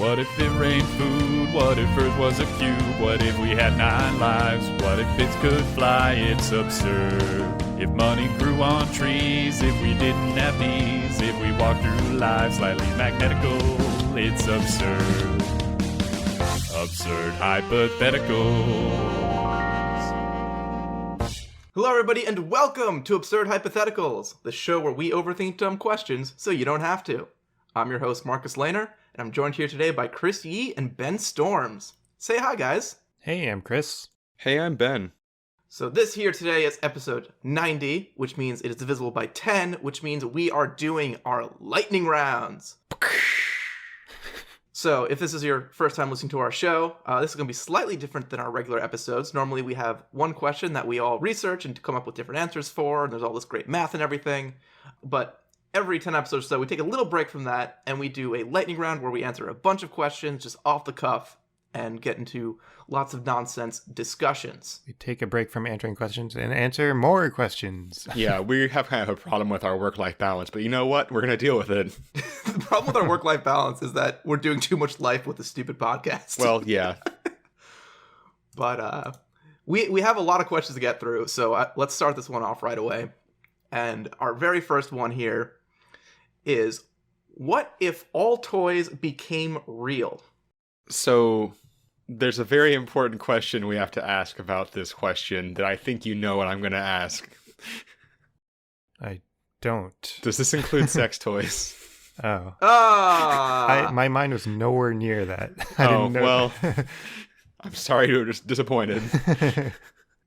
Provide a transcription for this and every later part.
What if it rained food? What if Earth was a cube? What if we had 9 lives? What if bits could fly? It's absurd. If money grew on trees, if we didn't have knees, if we walked through life slightly magnetical, it's absurd. Absurd Hypotheticals. Hello everybody and welcome to Absurd Hypotheticals, the show where we overthink dumb questions so you don't have to. I'm your host Marcus Lehner, and I'm joined here today by Chris Yee and Ben Storms. Say hi guys. Hey, I'm Chris. Hey, I'm Ben. So this here today is episode 90, which means it is divisible by 10, which means we are doing our lightning rounds. So if this is your first time listening to our show, this is going to be slightly different than our regular episodes. Normally we have one question that we all research and come up with different answers for, and there's all this great math and everything. But every 10 episodes or so, we take a little break from that, and we do a lightning round where we answer a bunch of questions just off the cuff and get into lots of nonsense discussions. We take a break from answering questions and answer more questions. Yeah, we have kind of a problem with our work-life balance, but you know what? We're going to deal with it. The problem with our work-life balance is that we're doing too much life with this stupid podcast. Well, yeah. But we have a lot of questions to get through, so let's start this one off right away. And our very first one here is, what if all toys became real? So there's a very important question we have to ask about this question that I think you know what I'm going to ask. I don't. Does this include sex toys? Oh. Ah! My mind was nowhere near that. I didn't know. Well, I'm sorry you were just disappointed.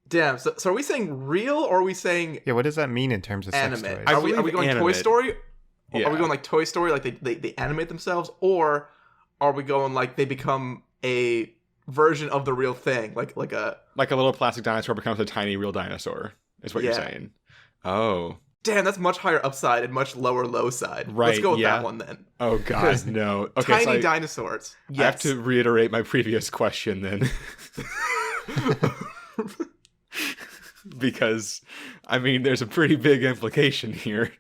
Damn, so are we saying real or are we saying Yeah, what does that mean in terms of anime? sex toys? Are we going Toy animate. Story? Yeah. Are we going like Toy Story, like they animate themselves? Or are we going like they become a version of the real thing? Like a little plastic dinosaur becomes a tiny real dinosaur, is what you're saying. Oh. Damn, that's much higher upside and much lower low side. Right, Let's go with yeah. that one then. Oh, God, no. Okay, Tiny so dinosaurs. Yes. I have to reiterate my previous question then. Because, I mean, there's a pretty big implication here.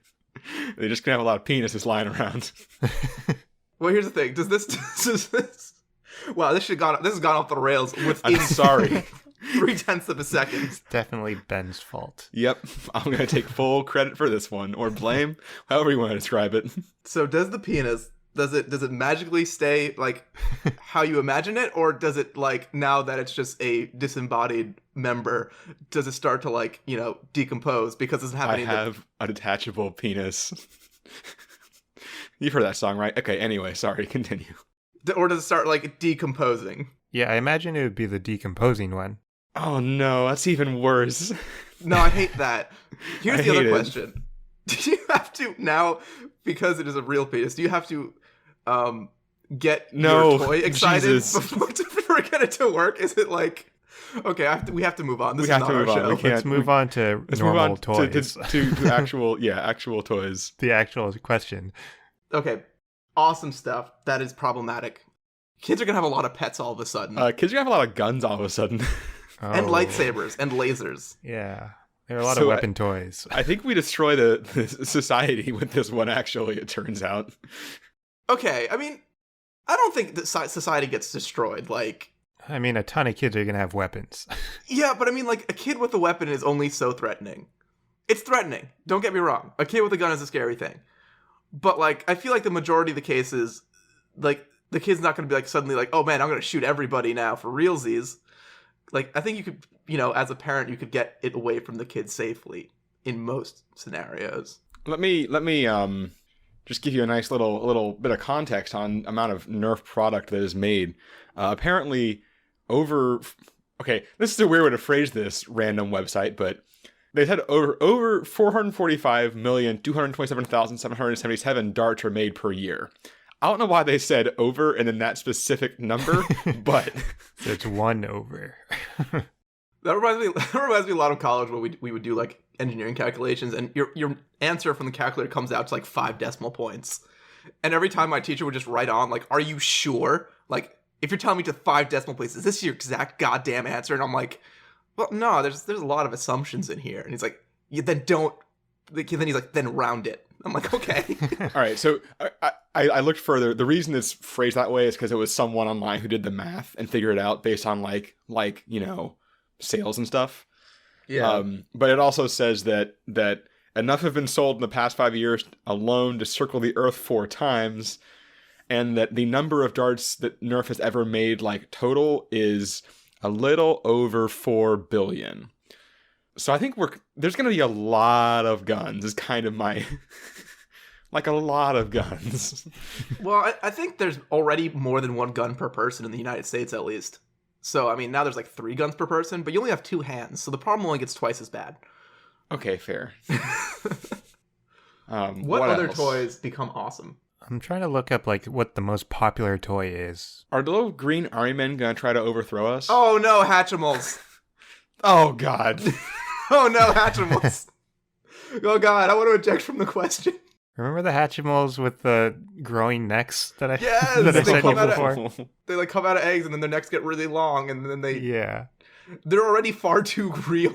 They're just going to have a lot of penises lying around. Well, here's the thing. Does this... Wow, this has gone off the rails within... I'm sorry. 0.3 of a second. It's definitely Ben's fault. Yep, I'm going to take full credit for this one. Or blame, however you want to describe it. So does the penis... Does it magically stay, like, how you imagine it? Or does it, like, now that it's just a disembodied member, does it start to, like, you know, decompose because it doesn't have any... I have a detachable penis. You've heard that song, right? Okay, anyway, sorry, continue. Or does it start, like, decomposing? Yeah, I imagine it would be the decomposing one. Oh no, that's even worse. No, I hate that. Here's I the other hate it. question. Do you have to, now, because it is a real penis, do you have to get your toy excited Jesus. before get it to work? Is it like, okay, we have to move on. This We is have not to our move on. show. We can't- Let's move on to Let's move normal on toys. to actual toys. The actual question. Okay, awesome stuff. That is problematic. Kids are going to have a lot of pets all of a sudden. Kids are going to have a lot of guns all of a sudden. And Oh. lightsabers and lasers. Yeah. There are a lot So of weapon toys. I think we destroy the society with this one, actually, it turns out. Okay, I mean, I don't think that society gets destroyed. Like, I mean, a ton of kids are going to have weapons. yeah, but I mean, like, a kid with a weapon is only so threatening. It's threatening. Don't get me wrong. A kid with a gun is a scary thing. But, like, I feel like the majority of the cases, like, the kid's not going to be, like, suddenly like, oh, man, I'm going to shoot everybody now for realsies. Like, I think you could, you know, as a parent, you could get it away from the kid safely in most scenarios. Let me just give you a nice little bit of context on amount of Nerf product that is made. Apparently, okay, this is a weird way to phrase this random website, but they said over 445,227,777 darts are made per year. I don't know why they said over and then that specific number, but So it's one over. That reminds me a lot of college when we would do like engineering calculations, and your answer from the calculator comes out to like 5 decimal points. And every time my teacher would just write on, like, are you sure? Like, if you're telling me to 5 decimal places, is this your exact goddamn answer? And I'm like, well, no, there's a lot of assumptions in here. And he's like, yeah, then don't. Then he's like, then round it. I'm like, okay. All right, so I looked further. The reason it's phrased that way is because it was someone online who did the math and figured it out based on like sales and stuff. Yeah. But it also says that enough have been sold in the past 5 years alone to circle the Earth 4 times, and that the number of darts that Nerf has ever made, like total, is a little over 4 billion. So I think there's going to be a lot of guns. Is kind of my like a lot of guns. Well, I think there's already more than one gun per person in the United States, at least. So, I mean, now there's like 3 guns per person, but you only have 2 hands, so the problem only gets twice as bad. Okay, fair. What other toys become awesome? I'm trying to look up like what the most popular toy is. Are the little green army men going to try to overthrow us? Oh no, Hatchimals! Oh God. Oh no, Hatchimals! Oh God, I want to eject from the question. Remember the Hatchimals with the growing necks that I Yes, that I they said come out before? They like come out of eggs and then their necks get really long and then they're already far too real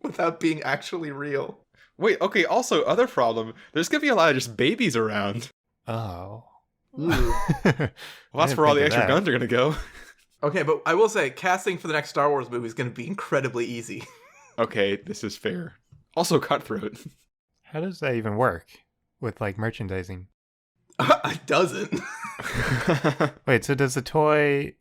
without being actually real. Wait, okay, also, other problem, there's going to be a lot of just babies around. Oh. Ooh. Well, that's where all the extra guns are going to go. Okay, but I will say, casting for the next Star Wars movie is going to be incredibly easy. Okay, this is fair. Also, Cutthroat. How does that even work with like merchandising? It doesn't. Wait, so does the toy...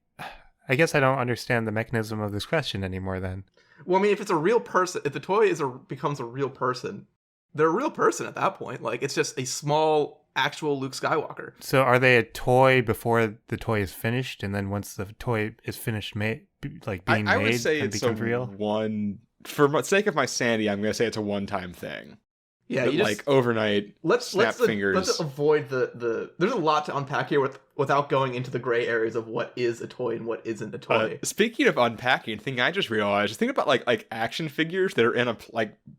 I guess I don't understand the mechanism of this question anymore then. Well, I mean, if it's a real person, if the toy becomes a real person, they're a real person at that point. Like, it's just a small, actual Luke Skywalker. So are they a toy before the toy is finished, and then once the toy is finished, being made, I would say it it's becomes real? For the sake of my sanity, I'm going to say it's a one-time thing. Yeah, But, you just like overnight. let's fingers. let's avoid the. There's a lot to unpack here without going into the gray areas of what is a toy and what isn't a toy. Speaking of unpacking, thing I just realized, think about like action figures that are in a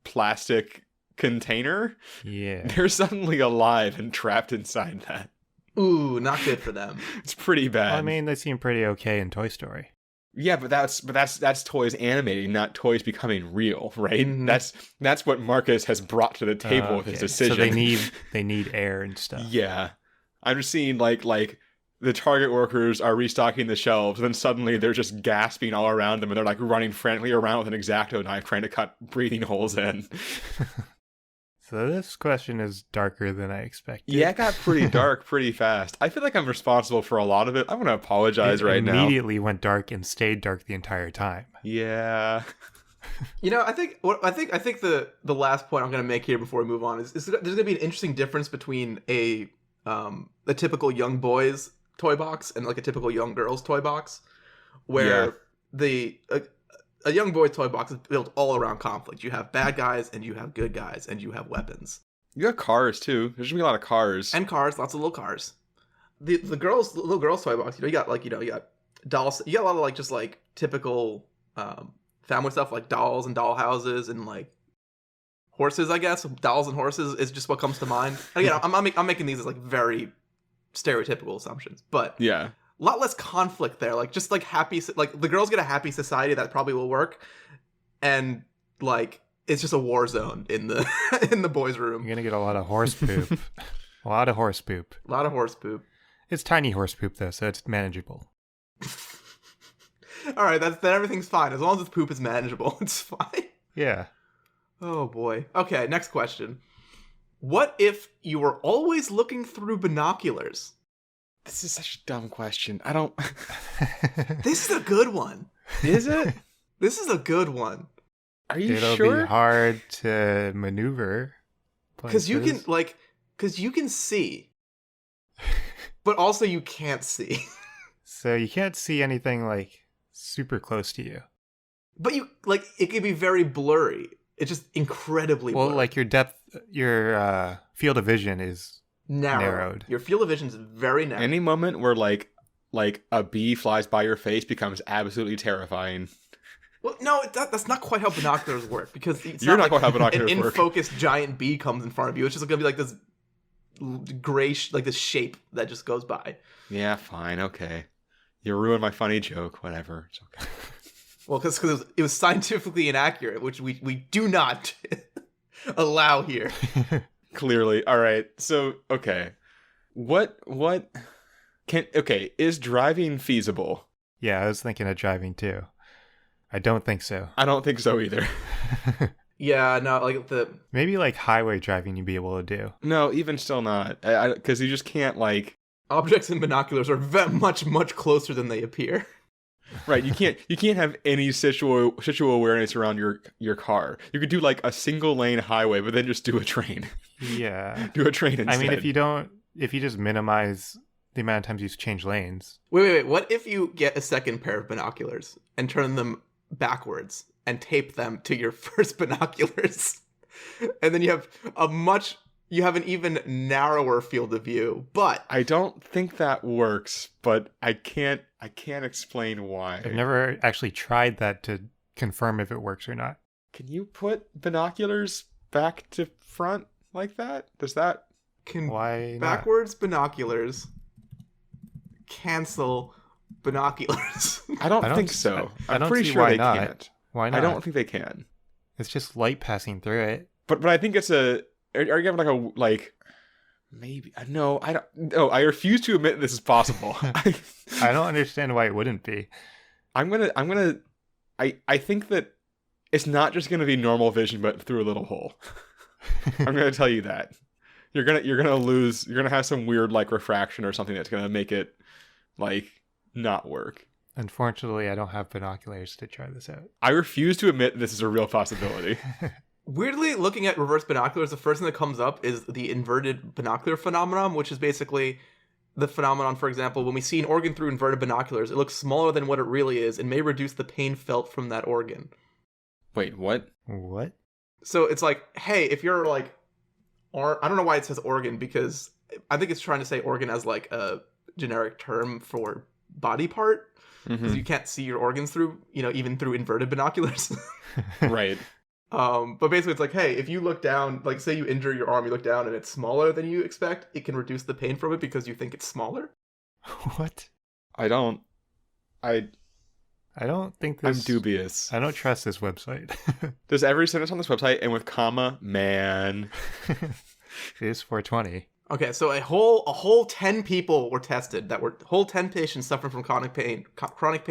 plastic container. Yeah. They're suddenly alive and trapped inside that. Ooh, not good for them. It's pretty bad. Well, I mean, they seem pretty okay in Toy Story. Yeah, but that's toys animating, not toys becoming real, right? Mhm. That's what Marcus has brought to the table with his decision. So they need air and stuff. Yeah, I'm just seeing like the Target workers are restocking the shelves, and then suddenly they're just gasping all around them, and they're like running frantically around with an X-Acto knife trying to cut breathing holes in. So this question is darker than I expected. Yeah, it got pretty dark pretty fast. I feel like I'm responsible for a lot of it. I'm going to apologize It right now. immediately went dark and stayed dark the entire time. Yeah. You know, I think the last point I'm going to make here before we move on is there's going to be an interesting difference between a typical young boy's toy box and like a typical young girl's toy box, where a young boy's toy box is built all around conflict. You have bad guys and you have good guys and you have weapons. You got cars too. There's gonna be a lot of cars. And cars, lots of little cars. The little girl's toy box, you got dolls. You got a lot of like just like typical family stuff like dolls and doll houses and like horses. I guess dolls and horses is just what comes to mind. And again, I'm making these as like very stereotypical assumptions, but Yeah. a lot less conflict there. Like just like happy, like the girls get a happy society that probably will work, and like it's just a war zone in the in the boys' room. You're gonna get a lot of horse poop. A lot of horse poop. A lot of horse poop. It's tiny horse poop though, so it's manageable. All right, then everything's fine as long as the poop is manageable. It's fine. Yeah. Oh boy. Okay, next question. What if you were always looking through binoculars? This is such a dumb question. I don't. This is a good one. Is it? This is a good one. Are you It'll sure? be hard to maneuver. Because you can places. see, but also you can't see. So you can't see anything like super close to you. But you like it can be very blurry. It's just incredibly Well, blurry. like your field of vision is narrowed. Your field of vision is very narrow. Any moment where like a bee flies by your face becomes absolutely terrifying. Well, no, that's not quite how binoculars work, because it's You're not like quite how binoculars an work. in-focus giant bee comes in front of you. It's just gonna be like this gray, like this shape that just goes by. Yeah, fine, okay. You ruined my funny joke. Whatever, it's okay. Well, because it was scientifically inaccurate, which we do not allow here. Clearly. All right. So, okay. What is driving feasible? Yeah, I was thinking of driving too. I don't think so. I don't think so either. Yeah, no, like Maybe like highway driving you'd be able to do. No, even still not. Because you just can't like. objects in binoculars are much closer than they appear. Right, you can't have any situational awareness around your car. You could do like a single lane highway, but then just do a train. Yeah. Do a train instead. I mean, if you just minimize the amount of times you change lanes. Wait. What if you get a second pair of binoculars and turn them backwards and tape them to your first binoculars? And then you have an even narrower field of view. But I don't think that works, but I can't explain why. I've never actually tried that to confirm if it works or not. Can you put binoculars back to front like that? Does that... Why not? Backwards binoculars cancel binoculars. I don't think so. I don't I'm pretty see sure why they not. can't. Why not? I don't think they can. It's just light passing through it. But I think it's a... Are you having maybe... No, I don't... No, I refuse to admit this is possible. I don't understand why it wouldn't be. I think that it's not just going to be normal vision, but through a little hole. I'm going to tell you that. You're going to have some weird like refraction or something that's going to make it like not work. Unfortunately, I don't have binoculars to try this out. I refuse to admit this is a real possibility. Weirdly, looking at reverse binoculars, the first thing that comes up is the inverted binocular phenomenon, which is basically the phenomenon, for example, when we see an organ through inverted binoculars, it looks smaller than what it really is and may reduce the pain felt from that organ. Wait, what? What? So it's like, hey, if you're like, or I don't know why it says organ, because I think it's trying to say organ as like a generic term for body part, because you can't see your organs through, even through inverted binoculars. Right. But basically it's like, hey, if you look down, like say you injure your arm, you look down and it's smaller than you expect, it can reduce the pain from it because you think it's smaller. What? I don't think this... I'm dubious. I don't trust this website. Does every sentence on this website end with comma, man? It is 420. Okay, so a whole 10 people were tested, whole 10 patients suffering from chronic pain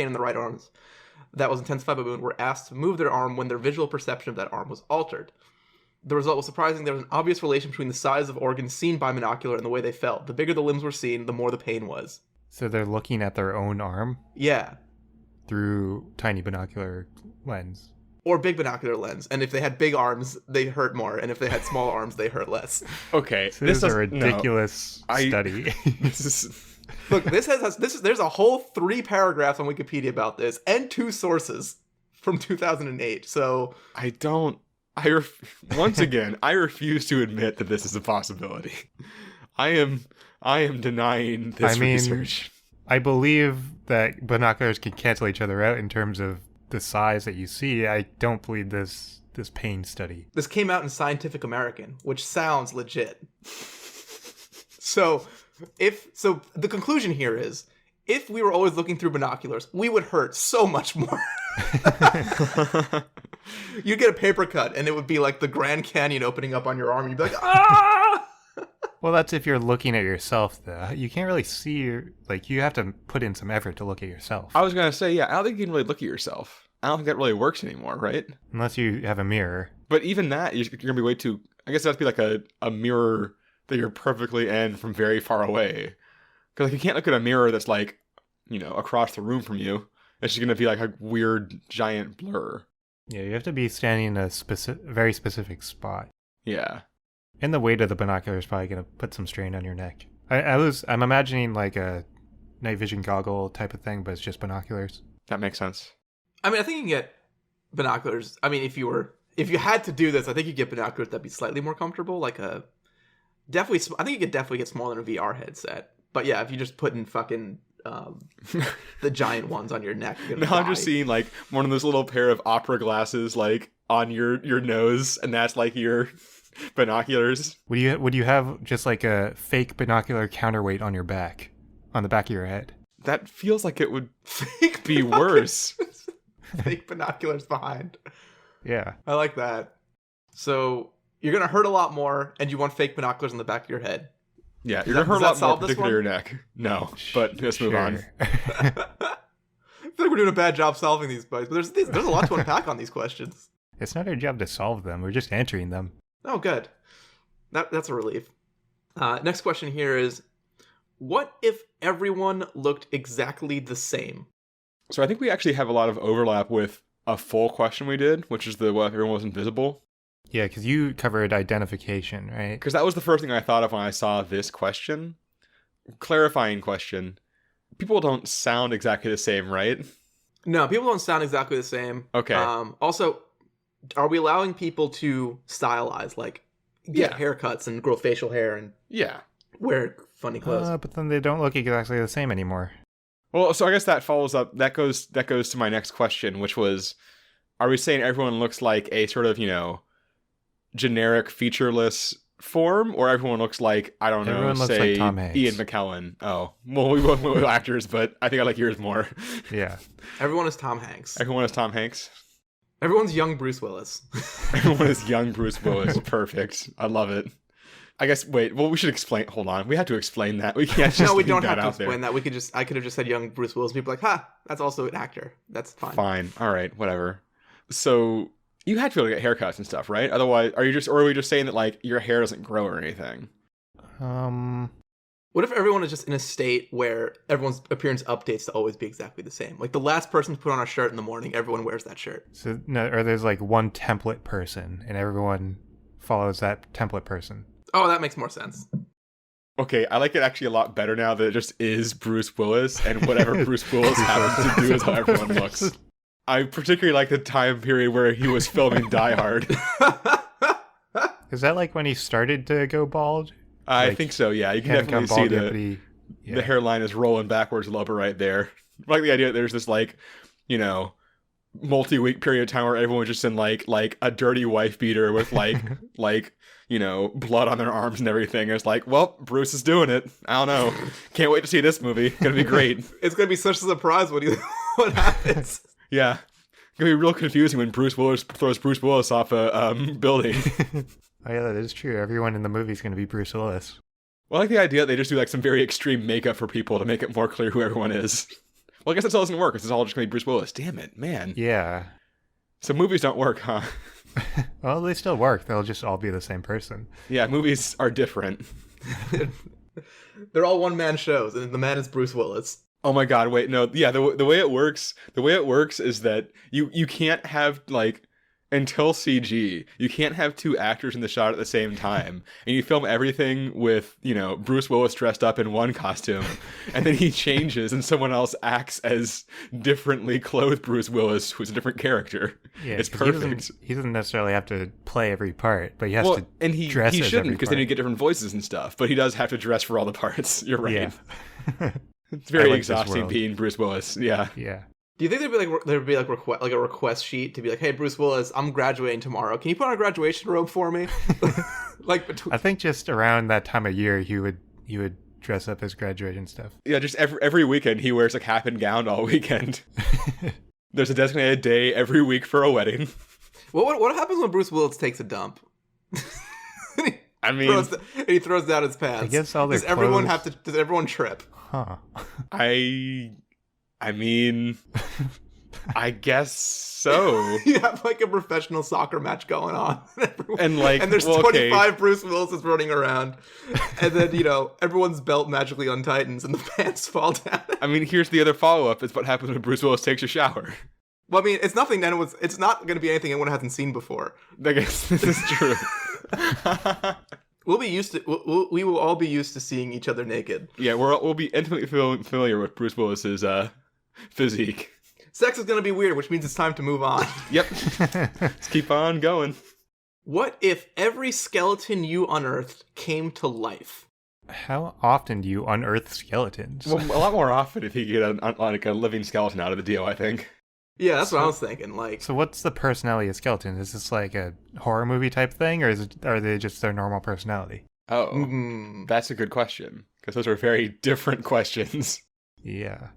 in the right arms that was intensified by movement were asked to move their arm when their visual perception of that arm was altered. The result was surprising. There was an obvious relation between the size of organs seen by binocular and the way they felt. The bigger the limbs were seen, the more the pain was. So they're looking at their own arm? Yeah. Through tiny binocular lens. Or big binocular lens. And if they had big arms, they hurt more. And if they had small arms, they hurt less. Okay. So this is a ridiculous study. Look, there's a whole 3 paragraphs on Wikipedia about this and 2 sources from 2008. So once again, I refuse to admit that this is a possibility. I am denying this research. I believe that binoculars can cancel each other out in terms of the size that you see. I don't believe this pain study. This came out in Scientific American, which sounds legit. So the conclusion here is, if we were always looking through binoculars, we would hurt so much more. You'd get a paper cut, and it would be like the Grand Canyon opening up on your arm. You'd be like, ah! Well, that's if you're looking at yourself, though. You can't really see you have to put in some effort to look at yourself. I was going to say, yeah, I don't think you can really look at yourself. I don't think that really works anymore, right? Unless you have a mirror. But even that, you're going to be way too... I guess that'd be like a mirror that you're perfectly in from very far away. Because you can't look at a mirror that's like, across the room from you. It's just going to be like a weird giant blur. Yeah, you have to be standing in a very specific spot. Yeah. And the weight of the binocular is probably going to put some strain on your neck. I'm imagining like a night vision goggle type of thing, but it's just binoculars. That makes sense. I mean, I think you can get binoculars. I mean, if you had to do this, I think you get binoculars that'd be slightly more comfortable. I think you could definitely get smaller than a VR headset. But yeah, if you just put in fucking the giant ones on your neck, you're gonna die. I'm just seeing like one of those little pair of opera glasses like on your nose, and that's like your binoculars. Would you have just like a fake binocular counterweight on your back, on the back of your head? That feels like it would be worse. Fake binoculars behind. Yeah. I like that. So You're gonna hurt a lot more, and you want fake binoculars on the back of your head. Yeah, you're gonna hurt a lot more, particularly your neck. No, but let's move on. I feel like we're doing a bad job solving these, boys. But there's a lot to unpack on these questions. It's not our job to solve them. We're just answering them. Oh, good. That's a relief. Next question here is, what if everyone looked exactly the same? So I think we actually have a lot of overlap with a full question we did, which is the what if everyone was invisible? Yeah, because you covered identification, right? Because that was the first thing I thought of when I saw this question. Clarifying question. People don't sound exactly the same, right? No, people don't sound exactly the same. Okay. Also, are we allowing people to stylize, like get haircuts and grow facial hair and wear funny clothes? But then they don't look exactly the same anymore. Well, so I guess that follows up. That goes to my next question, which was, are we saying everyone looks like a sort of, generic featureless form, or everyone looks like, I don't Everyone know, looks say like Tom Hanks. Ian McKellen? Oh, well, we both went with actors, but I think I like yours more. Yeah. Everyone is Tom Hanks. Everyone is Tom Hanks. Everyone's young Bruce Willis. Everyone is young Bruce Willis. Perfect. I love it. I guess, wait, well, we should explain, hold on. We have to explain that. We can't just No, we leave don't that have to out there. explain that. I could have just said young Bruce Willis. People are like, that's also an actor. That's fine. Fine. All right, whatever. So you had to be able to get haircuts and stuff, right? Otherwise, are we just saying that, like, your hair doesn't grow or anything? What if everyone is just in a state where everyone's appearance updates to always be exactly the same? Like the last person to put on a shirt in the morning, everyone wears that shirt. So no, or there's like one template person, and everyone follows that template person. Oh, that makes more sense. Okay, I like it actually a lot better now that it just is Bruce Willis, and whatever Bruce Willis happens to do is how everyone looks. I particularly like the time period where he was filming Die Hard. Is that like when he started to go bald? I think so, yeah. You can definitely see the hairline is rolling backwards a little bit right there. I like the idea that there's this, like, multi-week period of time where everyone was just in, like a dirty wife beater with, like, blood on their arms and everything. It's like, well, Bruce is doing it. I don't know. Can't wait to see this movie. Gonna be great. It's gonna be such a surprise when what happens. Yeah. It's gonna be real confusing when Bruce Willis throws Bruce Willis off a building. Oh yeah, that is true. Everyone in the movie is going to be Bruce Willis. Well, I like the idea that they just do like some very extreme makeup for people to make it more clear who everyone is. Well, I guess that still doesn't work. It's all just going to be Bruce Willis. Damn it, man. Yeah. So movies don't work, huh? Well, they still work. They'll just all be the same person. Yeah, movies are different. They're all one-man shows, and the man is Bruce Willis. Oh my god, wait, no. Yeah, the way it works is that you can't have, like, until CG, you can't have two actors in the shot at the same time. And you film everything with, Bruce Willis dressed up in one costume, and then he changes and someone else acts as differently clothed Bruce Willis, who's a different character. Yeah, it's perfect. He doesn't necessarily have to play every part, but he has to and dress he as shouldn't, every because part. then you get different voices and stuff. But he does have to dress for all the parts. You're right. Yeah. It's very like this exhausting world. being Bruce Willis. Yeah. Yeah. Do you think there'd be a request sheet to be like, hey, Bruce Willis, I'm graduating tomorrow. Can you put on a graduation robe for me? I think just around that time of year, he would dress up as graduation stuff. Yeah, just every weekend he wears a cap and gown all weekend. There's a designated day every week for a wedding. What happens when Bruce Willis takes a dump? I mean, he throws down his pants. I guess all their Does everyone trip? Huh. I mean, I guess so. You have like a professional soccer match going on, and there's 25 Bruce Willises running around, and then everyone's belt magically untightens and the pants fall down. I mean, here's the other follow-up: is what happens when Bruce Willis takes a shower. Well, I mean, it's nothing. It's not going to be anything anyone hasn't seen before. I guess this is true. We'll be used to. We will all be used to seeing each other naked. Yeah, we'll be intimately familiar with Bruce Willis's physique. Sex is going to be weird, which means it's time to move on. Yep. Let's keep on going. What if every skeleton you unearthed came to life? How often do you unearth skeletons? Well, a lot more often if you get a living skeleton out of the deal, I think. Yeah, that's what I was thinking. So what's the personality of skeletons? Is this like a horror movie type thing, or are they just their normal personality? Oh, That's a good question, because those are very different questions. Yeah.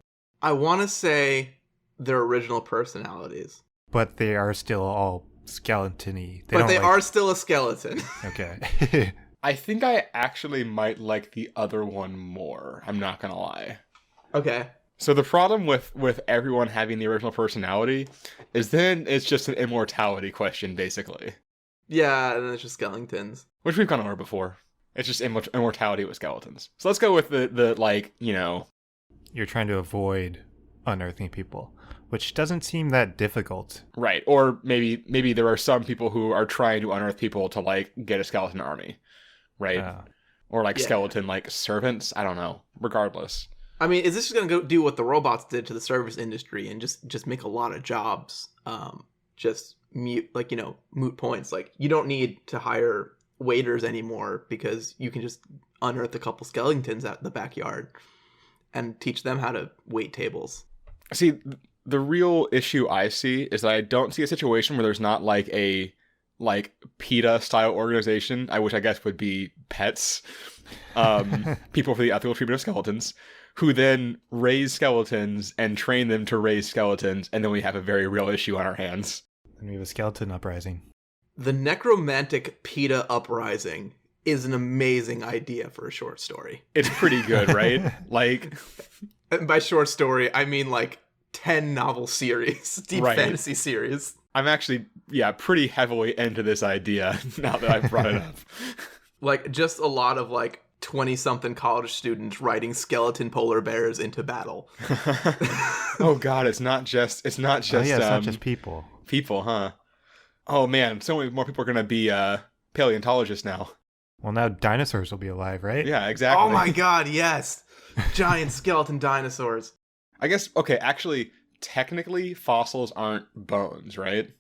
I want to say their original personalities. But they are still all skeleton-y. But they are still a skeleton. Okay. I think I actually might like the other one more. I'm not gonna lie. Okay. So the problem with everyone having the original personality is then it's just an immortality question, basically. Yeah, and then it's just skeletons. Which we've gone over before. It's just immortality with skeletons. So let's go with the like, you know... You're trying to avoid unearthing people, which doesn't seem that difficult. Right. Or maybe there are some people who are trying to unearth people to, like, get a skeleton army. Right? Or, like, skeleton, like, servants. I don't know. Regardless. I mean, is this just going to go do what the robots did to the service industry and just make a lot of jobs just moot points? Like, you don't need to hire waiters anymore because you can just unearth a couple skeletons out in the backyard and teach them how to wait tables. See, the real issue I see is that I don't see a situation where there's not like a PETA style organization, which I guess would be pets, people for the ethical treatment of skeletons, who then raise skeletons and train them to raise skeletons, and then we have a very real issue on our hands. And we have a skeleton uprising. The necromantic PETA uprising is an amazing idea for a short story. It's pretty good, right? Like, and by short story, I mean like 10 novel series, deep fantasy series. I'm actually, pretty heavily into this idea now that I've brought it up. Like, just a lot of like 20-something college students riding skeleton polar bears into battle. Oh God, it's not just. It's not just people. People, huh? Oh man, so many more people are gonna be paleontologists now. Well, now dinosaurs will be alive, right? Yeah, exactly. Oh my God, yes, giant skeleton dinosaurs. I guess actually, technically, fossils aren't bones, right?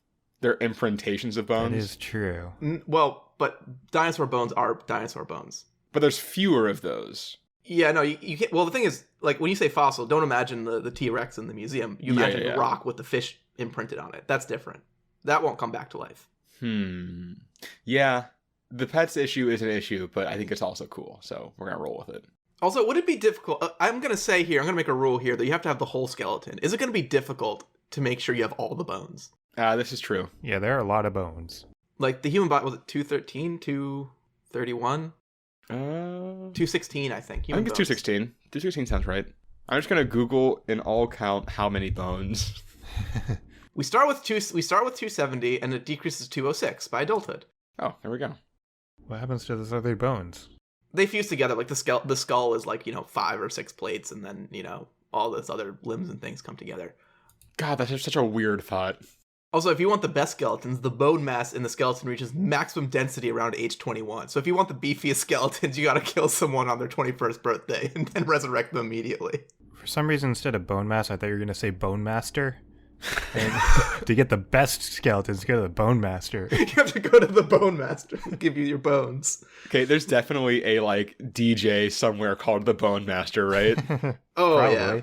They're imprintations of bones. That is true. Well, but dinosaur bones are dinosaur bones. But there's fewer of those. Yeah, no, you can't. Well, the thing is, like, when you say fossil, don't imagine the T-Rex in the museum. You imagine the rock with the fish imprinted on it. That's different. That won't come back to life. Yeah, the pets issue is an issue, but I think it's also cool, so we're going to roll with it. Also, would it be difficult? I'm going to make a rule here that you have to have the whole skeleton. Is it going to be difficult to make sure you have all the bones? This is true. Yeah, there are a lot of bones. Like, the human body, was it 213, 231? 216, I think. I think it's 216. 216 sounds right. I'm just going to Google and all count how many bones. We start with 270, and it decreases to 206 by adulthood. Oh, there we go. What happens to those other bones? They fuse together. Like, the skull is like, 5 or 6 plates, and then, all those other limbs and things come together. God, that's such a weird thought. Also, if you want the best skeletons, the bone mass in the skeleton reaches maximum density around age 21. So if you want the beefiest skeletons, you gotta kill someone on their 21st birthday and then resurrect them immediately. For some reason, instead of bone mass, I thought you were gonna say bone master. And to get the best skeletons, go to the bone master. You have to go to the bone master and give you your bones. Okay, there's definitely a DJ somewhere called the Bone Master, right? Oh, probably. Yeah.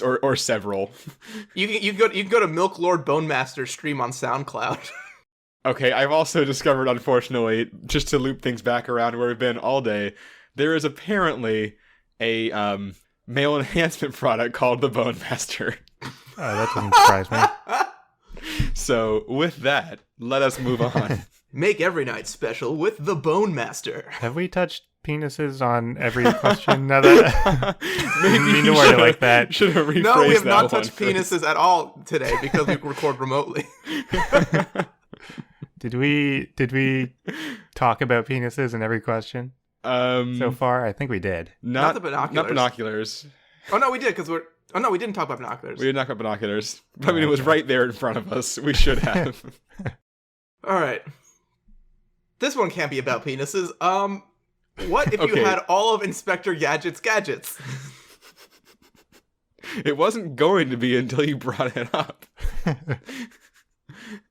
Or several. You can go to Milk Lord Bone Master stream on SoundCloud. Okay, I've also discovered, unfortunately, just to loop things back around where we've been all day, there is apparently a male enhancement product called the Bone Master. Oh, that doesn't surprise me. So, with that, let us move on. Make every night special with the Bone Master. Have we touched penises on every question now that maybe mean to word it like that? Should have rephrased that. No, we have not touched penises at all today because we record remotely. Did we talk about penises in every question so far? I think we did. Not the binoculars. Not binoculars. Oh no, we did because we didn't talk about binoculars. We didn't talk about binoculars. I mean, it was right there in front of us. We should have. All right. This one can't be about penises. What if you had all of Inspector Gadget's gadgets? It wasn't going to be until you brought it up.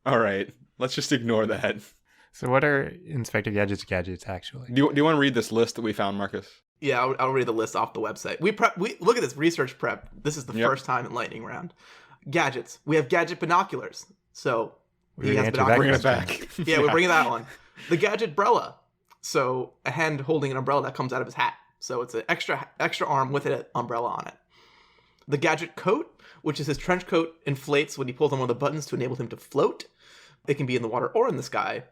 All right. Let's just ignore that. So what are Inspector Gadget's gadgets, actually? Do you want to read this list that we found, Marcus? Yeah, I'll read the list off the website. We look at this research prep. This is the first time in Lightning Round. Gadgets. We have gadget binoculars. So he has binoculars. Bring it back. Yeah, we're bringing that one. The gadget brella. So a hand holding an umbrella that comes out of his hat. So it's an extra arm with an umbrella on it. The gadget coat, which is his trench coat inflates when he pulls on one of the buttons to enable him to float. It can be in the water or in the sky.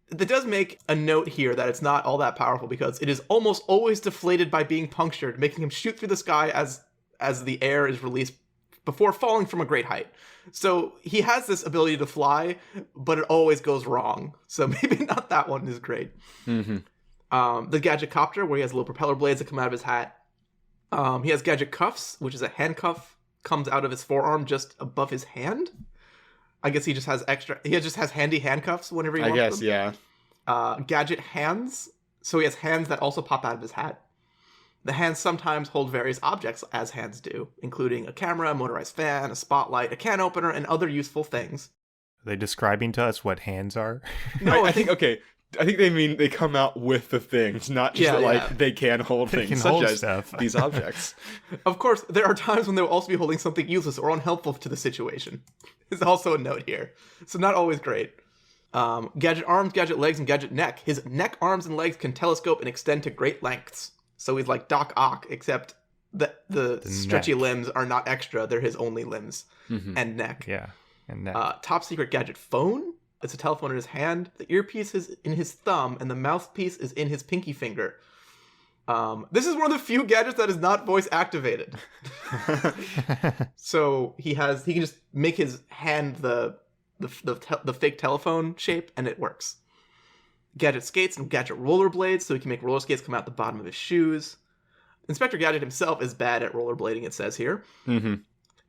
That does make a note here that it's not all that powerful because it is almost always deflated by being punctured, making him shoot through the sky as the air is released before falling from a great height. So he has this ability to fly, but it always goes wrong. So maybe not that one is great. Mm-hmm. The Gadget Copter, where he has little propeller blades that come out of his hat. He has Gadget Cuffs, which is a handcuff, comes out of his forearm just above his hand. I guess he just has handy handcuffs whenever he wants them. Yeah. Gadget Hands, so he has hands that also pop out of his hat. The hands sometimes hold various objects, as hands do, including a camera, a motorized fan, a spotlight, a can opener, and other useful things. Are they describing to us what hands are? No, I think they mean they come out with the things, not just that they can hold They things, can such hold as stuff. these objects. Of course, there are times when they will also be holding something useless or unhelpful to the situation. There's also a note here. So not always great. Gadget Arms, Gadget Legs, and Gadget Neck. His neck, arms, and legs can telescope and extend to great lengths. So he's like Doc Ock, except the stretchy neck. limbs are not extra. They're his only limbs and neck. Yeah, and neck. Top secret Gadget Phone. It's a telephone in his hand. The earpiece is in his thumb, and the mouthpiece is in his pinky finger. This is one of the few gadgets that is not voice activated. So he can just make his hand the fake telephone shape, and it works. Gadget Skates and Gadget Rollerblades, so he can make roller skates come out the bottom of his shoes. Inspector Gadget himself is bad at rollerblading, it says here. Mm-hmm.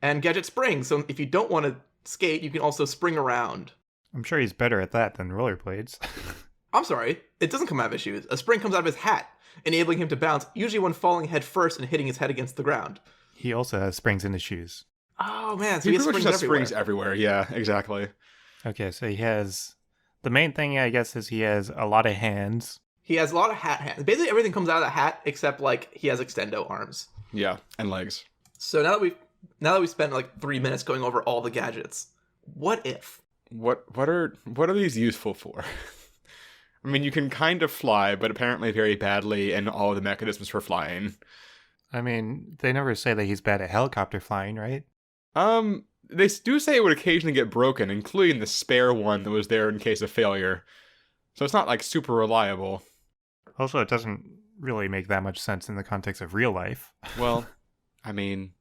And Gadget Springs, so if you don't want to skate, you can also spring around. I'm sure he's better at that than rollerblades. I'm sorry, it doesn't come out of his shoes. A spring comes out of his hat, enabling him to bounce, usually when falling head first and hitting his head against the ground. He also has springs in his shoes. Oh man, so He he has pretty much springs has everywhere. springs everywhere. Yeah, exactly. Okay, so he has... The main thing, I guess, is he has a lot of hands. He has a lot of hat hands. Basically everything comes out of the hat except like he has extendo arms. Yeah, and legs. So now that we've spent like 3 minutes going over all the gadgets, what if? What are these useful for? I mean, you can kind of fly, but apparently very badly, and all of the mechanisms for flying. I mean, they never say that he's bad at helicopter flying, right? They do say it would occasionally get broken, including the spare one that was there in case of failure. So it's not like super reliable. Also, it doesn't really make that much sense in the context of real life. Well, I mean,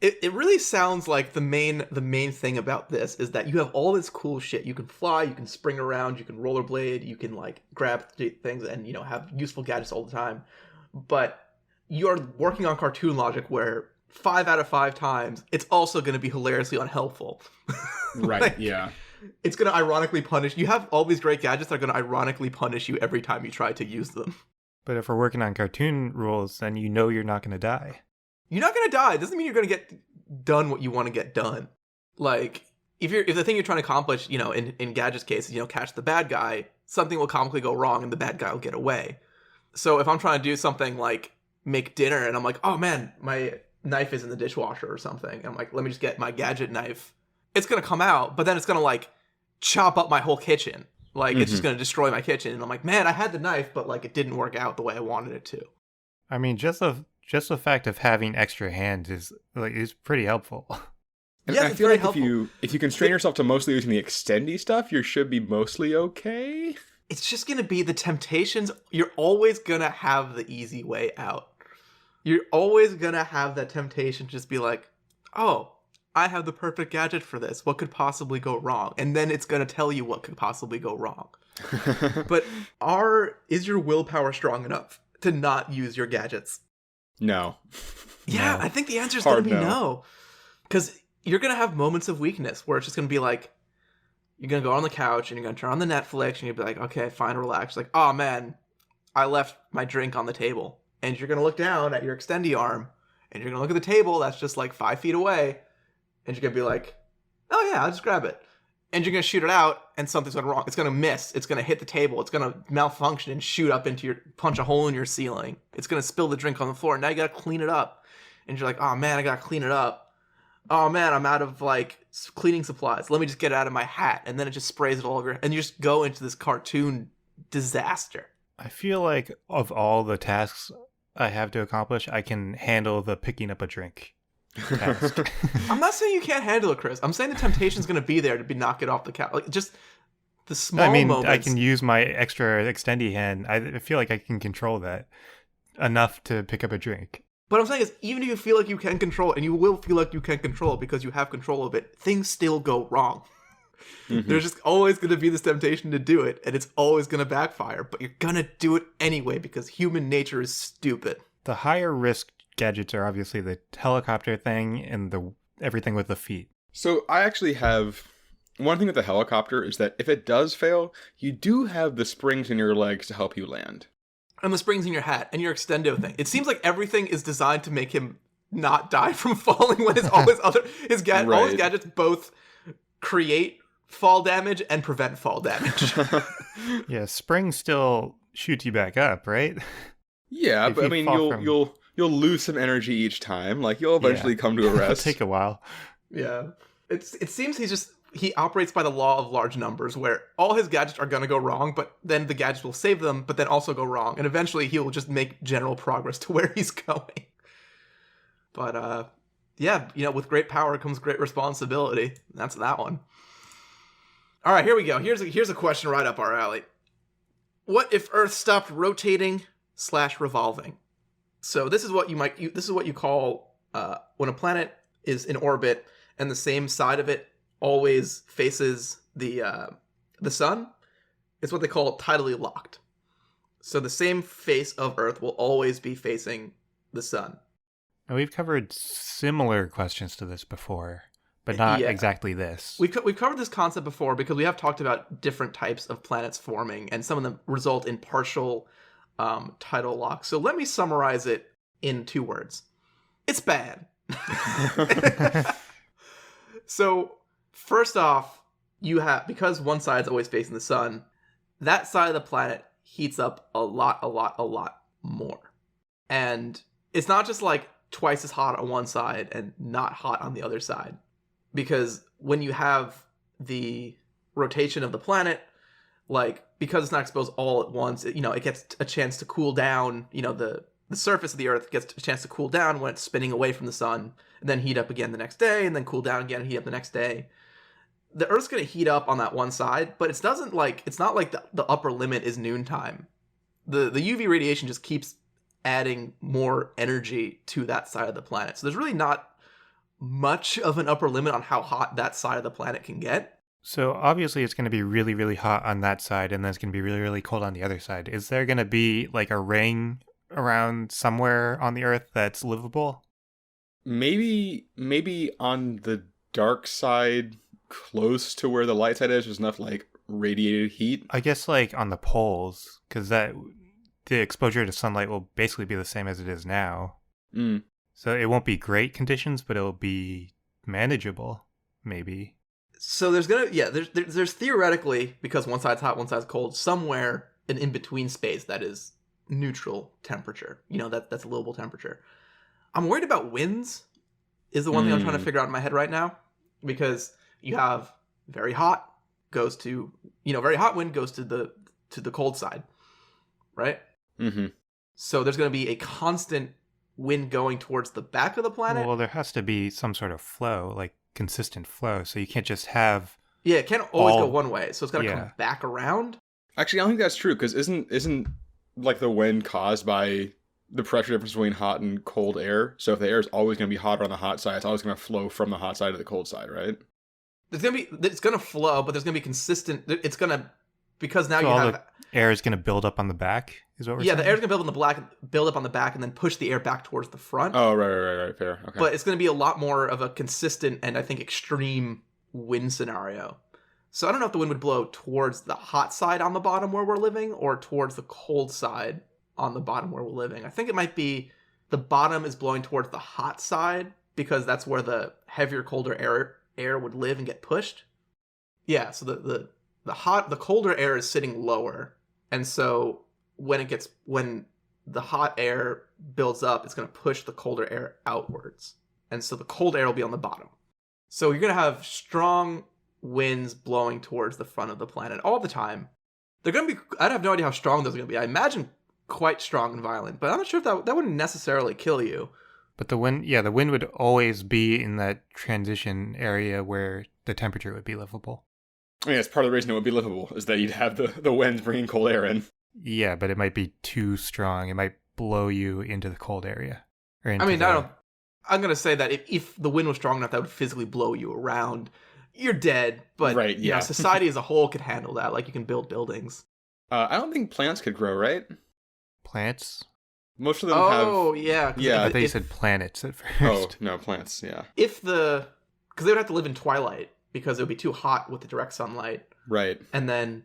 It really sounds like the main thing about this is that you have all this cool shit. You can fly, you can spring around, you can rollerblade, you can like grab things and have useful gadgets all the time. But you're working on cartoon logic where 5 out of 5 times it's also going to be hilariously unhelpful. right? Like, yeah. It's going to ironically punish. You have all these great gadgets that are going to ironically punish you every time you try to use them. But if we're working on cartoon rules, then you're not going to die. You're not going to die. It doesn't mean you're going to get done what you want to get done. Like, if the thing you're trying to accomplish, in Gadget's case, is, catch the bad guy, something will comically go wrong and the bad guy will get away. So if I'm trying to do something like make dinner and I'm like, oh man, my knife is in the dishwasher or something. And I'm like, let me just get my Gadget knife. It's going to come out, but then it's going to like chop up my whole kitchen. Like, it's just going to destroy my kitchen. And I'm like, man, I had the knife, but like it didn't work out the way I wanted it to. I mean, just the fact of having extra hands is pretty helpful. And Yes, I it's feel very like helpful. if you constrain yourself to mostly using the extendy stuff, you should be mostly okay. It's just going to be the temptations. You're always going to have the easy way out. You're always going to have that temptation to just be like, oh, I have the perfect gadget for this. What could possibly go wrong? And then it's going to tell you what could possibly go wrong. But is your willpower strong enough to not use your gadgets? No. Yeah, No. I think the answer is going to be Hard no. no. Because you're going to have moments of weakness where it's just going to be like, you're going to go on the couch and you're going to turn on the Netflix and you'll be like, okay, fine, relax. Like, oh man, I left my drink on the table. And you're going to look down at your extendy arm and you're going to look at the table that's just like 5 feet away. And you're going to be like, oh yeah, I'll just grab it. And you're going to shoot it out and something's going wrong. It's going to miss. It's going to hit the table. It's going to malfunction and shoot up punch a hole in your ceiling. It's going to spill the drink on the floor. Now you got to clean it up. And you're like, oh man, I got to clean it up. Oh man, I'm out of like cleaning supplies. Let me just get it out of my hat. And then it just sprays it all over. And you just go into this cartoon disaster. I feel like of all the tasks I have to accomplish, I can handle the picking up a drink task. I'm not saying you can't handle it, Chris. I'm saying the temptation's going to be there to knock it off the couch. Like, just The small I mean, moments. I can use my extra extendy hand. I feel like I can control that enough to pick up a drink. But I'm saying is, even if you feel like you can control it, and you will feel like you can control it because you have control of it, things still go wrong. Mhm. There's just always going to be this temptation to do it, and it's always going to backfire. But you're going to do it anyway because human nature is stupid. The higher risk gadgets are obviously the helicopter thing and the everything with the feet. So I actually have one thing with the helicopter is that if it does fail, you do have the springs in your legs to help you land. And the springs in your hat and your extendo thing. It seems like everything is designed to make him not die from falling when all his gadgets both create fall damage and prevent fall damage. Yeah, springs still shoot you back up, right? Yeah, If but I you mean, fall you'll lose some energy each time. Like you'll eventually come to a It'll rest. take a while. Yeah. It seems he operates by the law of large numbers, where all his gadgets are going to go wrong, but then the gadgets will save them, but then also go wrong. And eventually he will just make general progress to where he's going. But, yeah, with great power comes great responsibility. That's that one. All right, here we go. Here's a question right up our alley. What if Earth stopped rotating/revolving? So this is what you call when a planet is in orbit and the same side of it always faces the sun. It's what they call tidally locked. So the same face of Earth will always be facing the sun. Now, we've covered similar questions to this before, but not exactly this. We've covered this concept before because we have talked about different types of planets forming, and some of them result in partial tidal lock. So let me summarize it in 2 words. It's bad. So first off, because one side's always facing the sun, that side of the planet heats up a lot more. And it's not just like twice as hot on one side and not hot on the other side. Because when you have the rotation of the planet, like, because it's not exposed all at once, it gets a chance to cool down. The surface of the Earth gets a chance to cool down when it's spinning away from the sun, and then heat up again the next day, and then cool down again and heat up the next day. The Earth's going to heat up on that one side, but it's not like the upper limit is noontime. The UV radiation just keeps adding more energy to that side of the planet. So there's really not much of an upper limit on how hot that side of the planet can get. So obviously it's going to be really, really hot on that side, and then it's going to be really, really cold on the other side. Is there going to be like a ring around somewhere on the Earth that's livable? Maybe on the dark side, close to where the light side is, there's enough like radiated heat. I guess like on the poles, because the exposure to sunlight will basically be the same as it is now. Mm. So it won't be great conditions, but it'll be manageable, maybe. So there's theoretically, because one side's hot, one side's cold, somewhere an in-between space that is neutral temperature. That's a livable temperature. I'm worried about winds is the one thing I'm trying to figure out in my head right now, because you have very hot goes to, very hot wind goes to the cold side, right? Mm-hmm. So there's going to be a constant wind going towards the back of the planet. Well, there has to be some sort of flow, like consistent flow. So you can't just have... Yeah, it can't always go one way, so it's got to come back around. Actually, I don't think that's true, because isn't like the wind caused by the pressure difference between hot and cold air? So if the air is always going to be hotter on the hot side, it's always going to flow from the hot side to the cold side, right? It's going to flow, but there's going to be consistent. It's going to, because now So you all have... the air is going to build up on the back, is what we're saying? the air's going to build up on the back and then push the air back towards the front. Oh, right, fair. Okay. But it's going to be a lot more of a consistent and I think extreme wind scenario. So I don't know if the wind would blow towards the hot side on the bottom where we're living or towards the cold side on the bottom where we're living. I think it might be the bottom is blowing towards the hot side because that's where the heavier, colder air would live and get pushed. Yeah, so the colder air is sitting lower. And so when the hot air builds up, it's going to push the colder air outwards. And so the cold air will be on the bottom. So you're going to have strong winds blowing towards the front of the planet all the time. They're going to be, I have no idea how strong those are going to be. I imagine quite strong and violent, but I'm not sure if that wouldn't necessarily kill you. But the wind would always be in that transition area where the temperature would be livable. I mean, it's part of the reason it would be livable, is that you'd have the winds bringing cold air in. Yeah, but it might be too strong. It might blow you into the cold area. Or into I'm going to say that if the wind was strong enough, that would physically blow you around. You're dead, but Right, you know, society as a whole could handle that. Like, you can build buildings. I don't think plants could grow, right? Plants? Most of them have... Oh, yeah. Yeah. I thought you said planets at first. Oh, no, plants, yeah. Because they would have to live in twilight, because it would be too hot with the direct sunlight. Right. And then,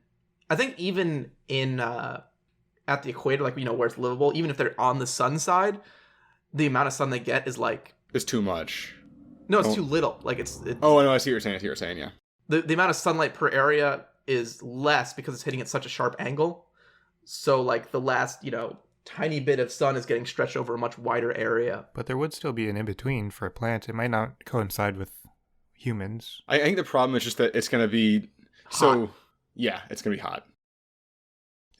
I think even in, at the equator, like, you know, where it's livable, even if they're on the sun side, the amount of sun they get is like... It's too much. No, it's too little. Like, it's Oh, no, I see what you're saying, yeah. The amount of sunlight per area is less because it's hitting at such a sharp angle. So, like, the last, you know, tiny bit of sun is getting stretched over a much wider area. But there would still be an in-between for plants. It might not coincide with humans. I think the problem is just that it's going to be... Hot. So, yeah, it's going to be hot.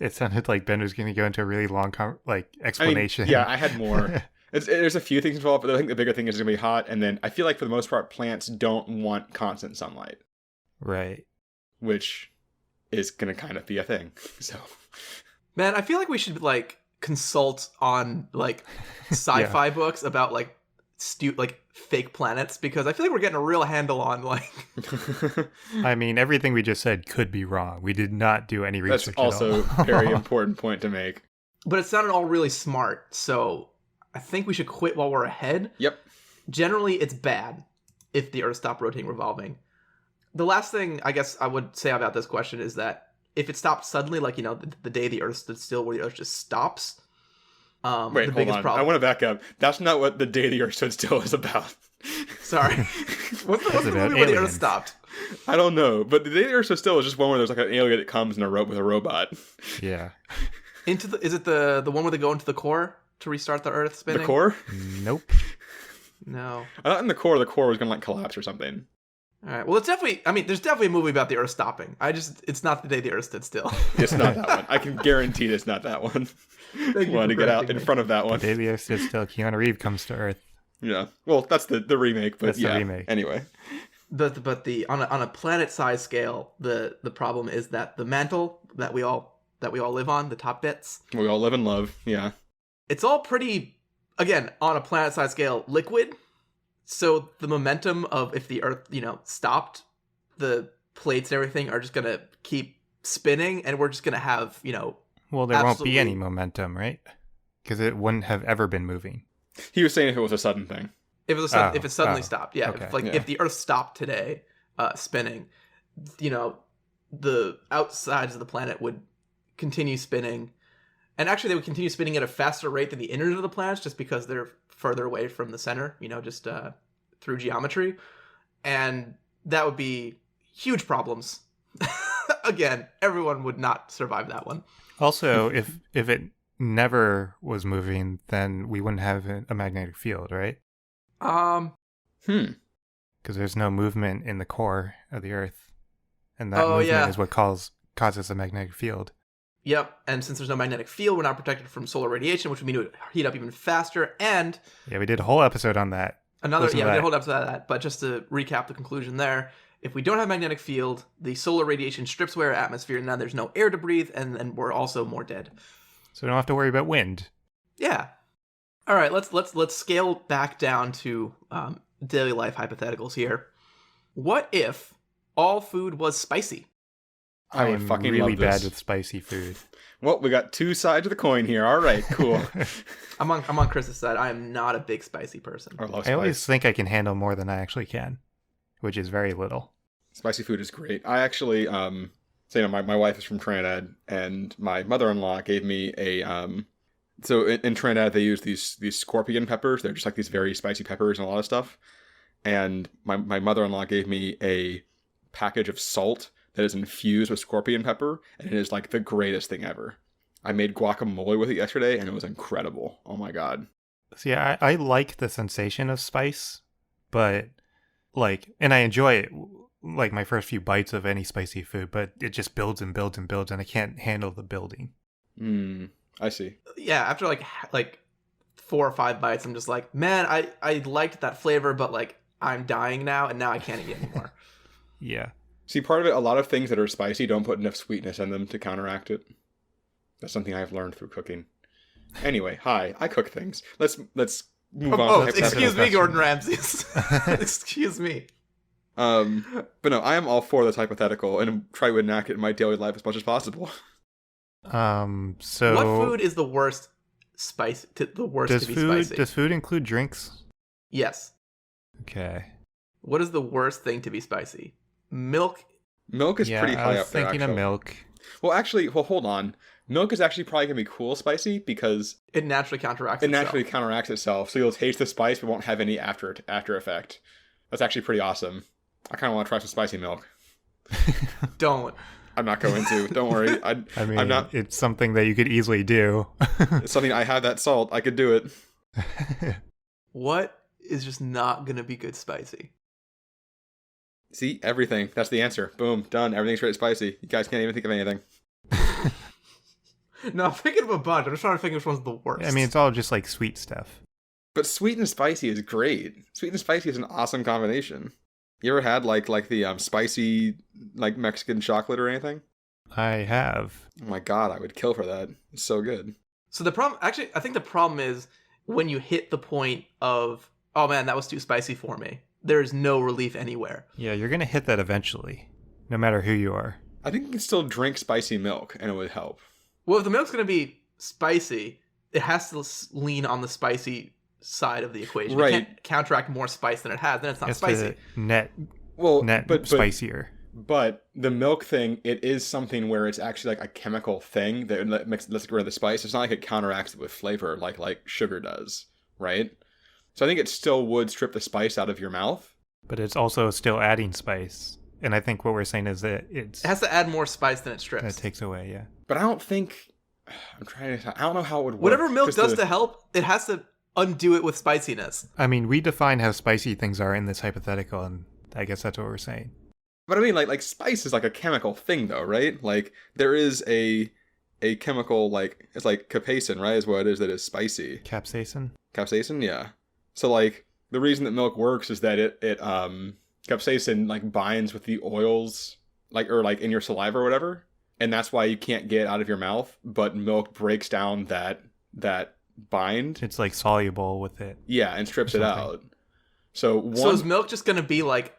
It sounded like Ben was going to go into a really long explanation. I mean, yeah, I had more. There's a few things involved, but I think the bigger thing is going to be hot. And then I feel like for the most part, plants don't want constant sunlight. Right. Which is going to kind of be a thing. So, Man, I feel like we should, like, consult on, like, sci-fi books about, like, fake planets, because I feel like we're getting a real handle on, like... I mean, everything we just said could be wrong. We did not do any research That's also at all. a very important point to make. But it sounded all really smart, so I think we should quit while we're ahead. Yep. Generally, it's bad if the Earth stopped rotating, revolving. The last thing I guess I would say about this question is that if it stopped suddenly, like, you know, the day the Earth stood still, where the Earth just stops... Wait, the hold biggest on. problem. I want to back up. That's not what the day the Earth stood still is about. Sorry. What's the movie about where the Earth aliens. stopped? I don't know, but the day the Earth stood still is just one where there's like an alien that comes in a rope with a robot. Yeah. Is it the one where they go into the core to restart the Earth spinning? The core? Nope. No. I thought in the core was going to like collapse or something. All right. Well, it's definitely. I mean, there's definitely a movie about the Earth stopping. It's not the day the Earth stood still. It's not that one. I can guarantee it's not that one. Thank you Wanted to for get out correcting in me. front of that one. Baby Earth stood still. Keanu Reeves comes to Earth. Yeah. Well, that's the remake, but That's the yeah. remake. Anyway. But on a planet size scale, the problem is that the mantle that we all live on, the top bits, We all live and love. Yeah. it's all pretty, again, on a planet size scale, liquid. So the momentum of if the Earth, you know, stopped, the plates and everything are just gonna keep spinning, and we're just gonna have, you know. Well, there won't Absolutely. be any momentum, right? Because it wouldn't have ever been moving. He was saying if it was a sudden thing. If it suddenly stopped, yeah. Okay. If the Earth stopped today, spinning, you know, the outsides of the planet would continue spinning, and actually they would continue spinning at a faster rate than the inners of the planets, just because they're further away from the center. You know, just through geometry, and that would be huge problems. Again, everyone would not survive that one. Also, if it never was moving, then we wouldn't have a magnetic field, right? Because there's no movement in the core of the Earth, and that movement is what causes a magnetic field. Yep, and since there's no magnetic field, we're not protected from solar radiation, which would mean it would heat up even faster. And Yeah, we did a whole episode on that. we did hold up to that. But just to recap the conclusion there, if we don't have magnetic field, the solar radiation strips away our atmosphere, and now there's no air to breathe, and then we're also more dead. So we don't have to worry about wind. Yeah. All right, let's scale back down to daily life hypotheticals here. What if all food was spicy? I would am fucking really love this. bad with spicy food. Well, we got two sides of the coin here. All right, cool. I'm on Chris's side. I am not a big spicy person. I love I always spice. think I can handle more than I actually can, which is very little. Spicy food is great. I actually, so you know, my wife is from Trinidad, and my mother-in-law gave me a, so in Trinidad they use these scorpion peppers. They're just like these very spicy peppers and a lot of stuff. And my mother-in-law gave me a package of salt that is infused with scorpion pepper, and it is like the greatest thing ever. I made guacamole with it yesterday, and it was incredible. Oh my god. See, I like the sensation of spice, but and I enjoy it, like my first few bites of any spicy food, but it just builds and builds and builds, and I can't handle the building. I see. Yeah, after like 4 or 5 bites, I'm just like, man, I liked that flavor, but like I'm dying now, and now I can't eat anymore. Yeah. See, part of it, a lot of things that are spicy don't put enough sweetness in them to counteract it. That's something I've learned through cooking. Anyway, hi, I cook things. Let's move on. Oh, excuse me, Gordon Ramsay. Excuse me. But no, I am all for this hypothetical and try to enact it in my daily life as much as possible. So what food is the worst to be spicy? Does food include drinks? Yes. Okay. What is the worst thing to be spicy? Milk. Milk is pretty high up there, thinking of milk. Well, hold on. Milk is actually probably going to be cool spicy because it naturally counteracts itself. So you'll taste the spice but won't have any after effect. That's actually pretty awesome. I kind of want to try some spicy milk. Don't. I'm not going to. Don't worry. I'm not. It's something that you could easily do. It's something I have that salt. I could do it. What is just not going to be good spicy? See, everything. That's the answer. Boom. Done. Everything's really spicy. You guys can't even think of anything. No, I'm thinking of a bunch. I'm just trying to think which one's the worst. I mean, it's all just like sweet stuff. But sweet and spicy is great. Sweet and spicy is an awesome combination. You ever had like the spicy like Mexican chocolate or anything? I have. Oh my god, I would kill for that. It's so good. So the problem, actually, I think the problem is when you hit the point of, oh man, that was too spicy for me. There's no relief anywhere. Yeah, you're gonna hit that eventually, no matter who you are. I think you can still drink spicy milk and it would help. Well, if the milk's gonna be spicy, it has to lean on the spicy side of the equation. Right. It can't counteract more spice than it has. Then it's not spicy. Net spicier. But the milk thing, it is something where it's actually like a chemical thing that lets get rid of the spice. It's not like it counteracts it with flavor like sugar does, right? So I think it still would strip the spice out of your mouth. But it's also still adding spice. And I think what we're saying is that it has to add more spice than it strips. It takes away, yeah. But I don't know how it would work. Whatever milk does to help, it has to undo it with spiciness. I mean, we define how spicy things are in this hypothetical, and I guess that's what we're saying. But I mean, like spice is like a chemical thing, though, right? Like there is a chemical, like it's like capsaicin, right? Is what it is that is spicy. Capsaicin, yeah. So like the reason that milk works is that it capsaicin like binds with the oils, like in your saliva or whatever, and that's why you can't get it out of your mouth. But milk breaks down that bind. It's like soluble with it. Yeah, and strips it out. So is milk just gonna be like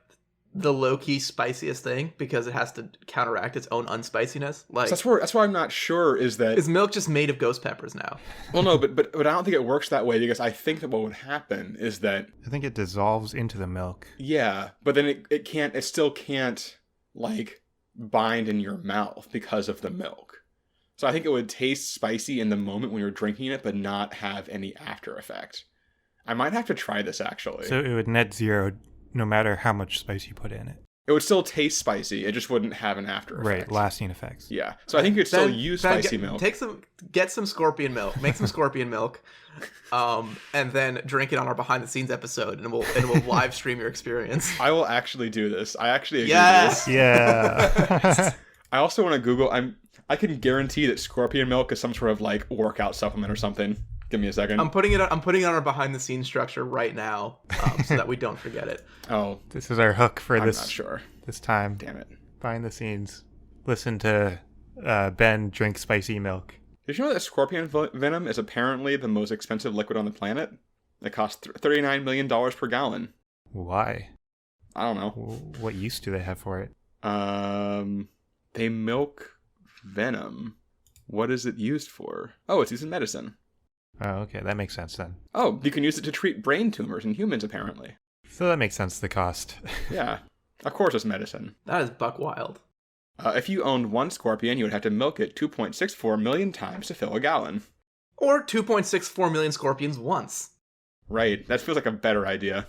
the low-key spiciest thing because it has to counteract its own unspiciness? Like so that's why I'm not sure is milk just made of ghost peppers now? Well, no, but I don't think it works that way because I think that what would happen is that I think it dissolves into the milk. Yeah, but then it still can't like bind in your mouth because of the milk. So I think it would taste spicy in the moment when you're drinking it, but not have any after effect. I might have to try this actually. So it would net zero no matter how much spice you put in it. It would still taste spicy. It just wouldn't have an after effect. Right, lasting effects. Yeah. So I think you could still use spicy milk. Get some scorpion milk. Make some scorpion milk. And then drink it on our behind the scenes episode, and we'll live stream your experience. I will actually do this. I actually agree with this. Yeah. I also want to Google. I can guarantee that scorpion milk is some sort of like workout supplement or something. Give me a second. I'm putting it on our behind the scenes structure right now, so that we don't forget it. Oh, this is our hook for this. I'm not sure. This time. Damn it. Behind the scenes. Listen to Ben drink spicy milk. Did you know that scorpion venom is apparently the most expensive liquid on the planet? It costs $39 million per gallon. Why? I don't know. What use do they have for it? They milk venom. What is it used for? Oh, it's used in medicine. Oh, okay. That makes sense then. Oh, you can use it to treat brain tumors in humans, apparently. So that makes sense, the cost. Yeah. Of course it's medicine. That is buck wild. If you owned one scorpion, you would have to milk it 2.64 million times to fill a gallon. Or 2.64 million scorpions once. Right. That feels like a better idea.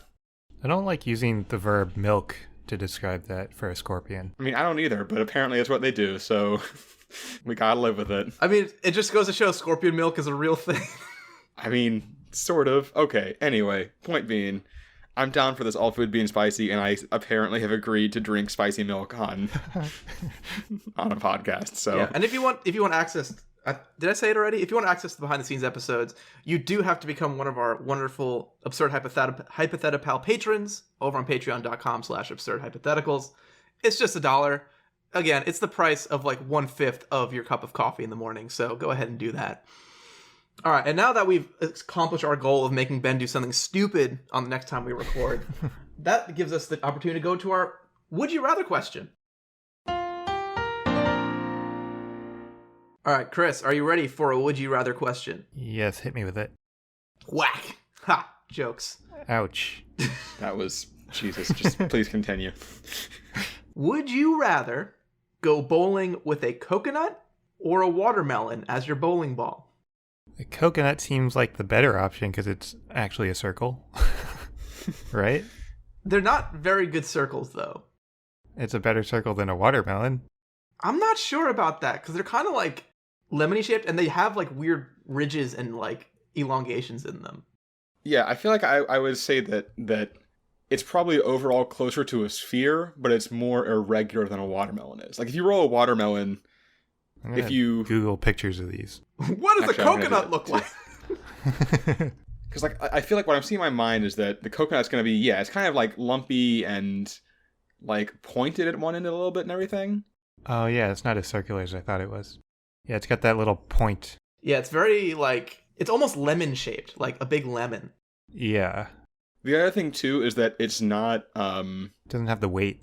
I don't like using the verb milk to describe that for a scorpion. I mean, I don't either, but apparently it's what they do, so we gotta live with it. I mean, it just goes to show scorpion milk is a real thing. I mean, sort of. Okay, anyway, point being, I'm down for this all food being spicy, and I apparently have agreed to drink spicy milk on a podcast. So yeah, and if you want access, did I say it already? If you want access to behind the scenes episodes, you do have to become one of our wonderful Absurd Hypothetical patrons over on patreon.com/absurdhypotheticals. It's just $1. Again, it's the price of like 1/5 of your cup of coffee in the morning, so go ahead and do that. All right, and now that we've accomplished our goal of making Ben do something stupid on the next time we record, that gives us the opportunity to go to our Would You Rather question. All right, Chris, are you ready for a Would You Rather question? Yes, hit me with it. Whack! Ha! Jokes. Ouch. That was... Jesus, just please continue. Would you rather go bowling with a coconut or a watermelon as your bowling ball? The coconut seems like the better option because it's actually a circle. Right? They're not very good circles, though. It's a better circle than a watermelon. I'm not sure about that because they're kind of like lemony shaped and they have like weird ridges and like elongations in them. Yeah, I feel like I would say that it's probably overall closer to a sphere, but it's more irregular than a watermelon is. Like if you roll a watermelon, if you Google pictures of these. What does Actually, a coconut look like? Because like I feel like what I'm seeing in my mind is that the coconut's going to be, yeah, it's kind of like lumpy and like pointed at one end a little bit and everything. Oh yeah, it's not as circular as I thought it was. Yeah, it's got that little point. Yeah, it's very like, it's almost lemon shaped, like a big lemon. Yeah. The other thing too is that it's not Doesn't have the weight.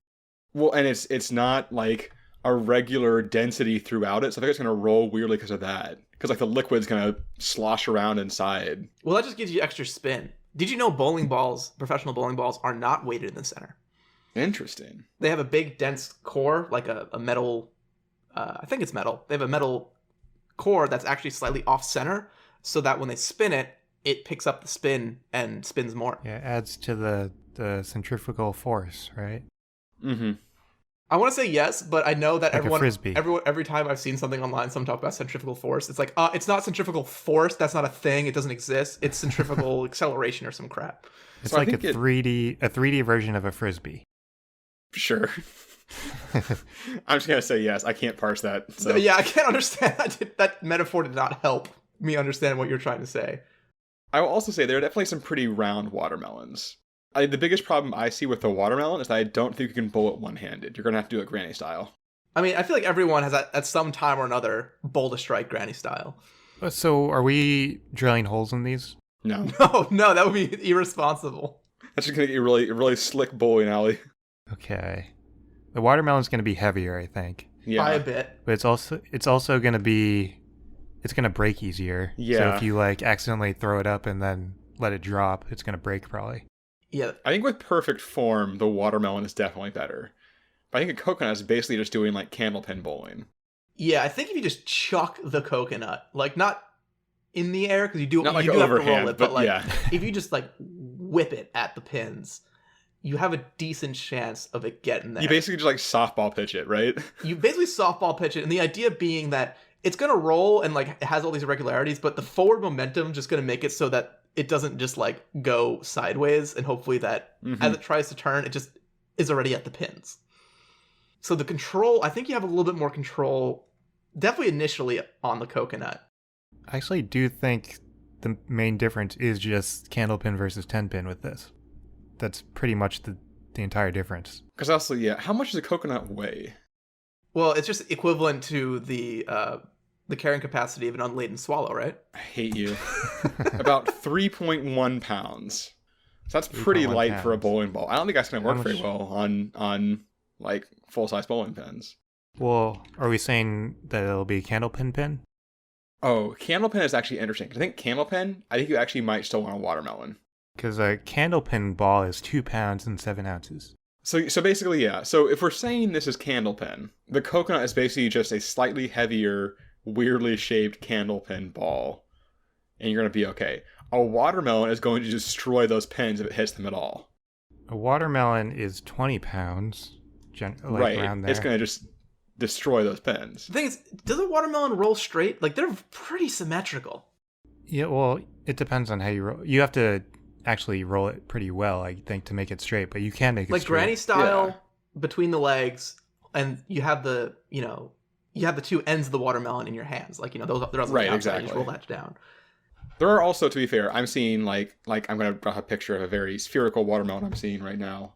well, and it's not like a regular density throughout it, so I think it's going to roll weirdly because of that. Because like the liquid's going to slosh around inside. Well, that just gives you extra spin. Did you know bowling balls, professional bowling balls, are not weighted in the center? Interesting. They have a big dense core, like a metal, I think it's metal. They have a metal core that's actually slightly off center, so that when they spin it, it picks up the spin and spins more. Yeah, it adds to the centrifugal force, right? Mm-hmm. I want to say yes, but I know that Like a frisbee. every time I've seen something online, someone talk about centrifugal force, it's like, it's not centrifugal force. That's not a thing. It doesn't exist. It's centrifugal acceleration or some crap. It's So I like a think 3D version of a frisbee. Sure. I'm just going to say yes. I can't parse that. So. Yeah, I can't understand. That metaphor did not help me understand what you're trying to say. I will also say there are definitely some pretty round watermelons. The biggest problem I see with the watermelon is that I don't think you can bowl it one-handed. You're going to have to do it granny style. I mean, I feel like everyone has at some time or another bowled a strike granny style. So are we drilling holes in these? No. No, that would be irresponsible. That's just going to get a really slick bowling alley. Okay. The watermelon's going to be heavier, I think. Yeah. By a bit. But it's also going to be, it's going to break easier. Yeah. So if you like accidentally throw it up and then let it drop, it's going to break probably. Yeah. I think with perfect form, the watermelon is definitely better. But I think a coconut is basically just doing like candlepin bowling. Yeah, I think if you just chuck the coconut, like not in the air, because you do Not like have to roll overhand, it, but like yeah. if you just like whip it at the pins, you have a decent chance of it getting there. You basically just like softball pitch it, right? You basically softball pitch it, and the idea being that it's gonna roll and like it has all these irregularities, but the forward momentum just gonna make it so that it doesn't just like go sideways, and hopefully that as it tries to turn, it just is already at the pins. So the control, I think you have a little bit more control, definitely initially on the coconut. I actually do think the main difference is just candlepin versus 10-pin with this. That's pretty much the entire difference. Because also, yeah, how much does a coconut weigh? Well, it's just equivalent to the carrying capacity of an unladen swallow, right? I hate you. About 3.1 pounds. So that's pretty 3.1 light for a pounds. bowling ball. I don't think that's going to work How very much- well on like full-size bowling pins. Well, are we saying that it'll be candlepin pin? Oh, candlepin is actually interesting. 'Cause I think candlepin, I think you actually might still want a watermelon. Because a candlepin ball is 2 pounds and 7 ounces. So basically, yeah. So if we're saying this is candlepin, the coconut is basically just a slightly heavier, weirdly shaped candlepin ball, and you're going to be okay. A watermelon is going to destroy those pins if it hits them at all. A watermelon is 20 pounds, Right. around there. It's going to just destroy those pins. The thing is, does a watermelon roll straight? Like, they're pretty symmetrical. Yeah, well, it depends on how you roll. You have to actually roll it pretty well, I think, to make it straight, but you can make it Like straight. granny style, Yeah. between the legs, and you have the two ends of the watermelon in your hands. Like, they're on the Right, outside, you just exactly. roll that down. There are also, to be fair, I'm seeing like I'm going to draw a picture of a very spherical watermelon I'm seeing right now.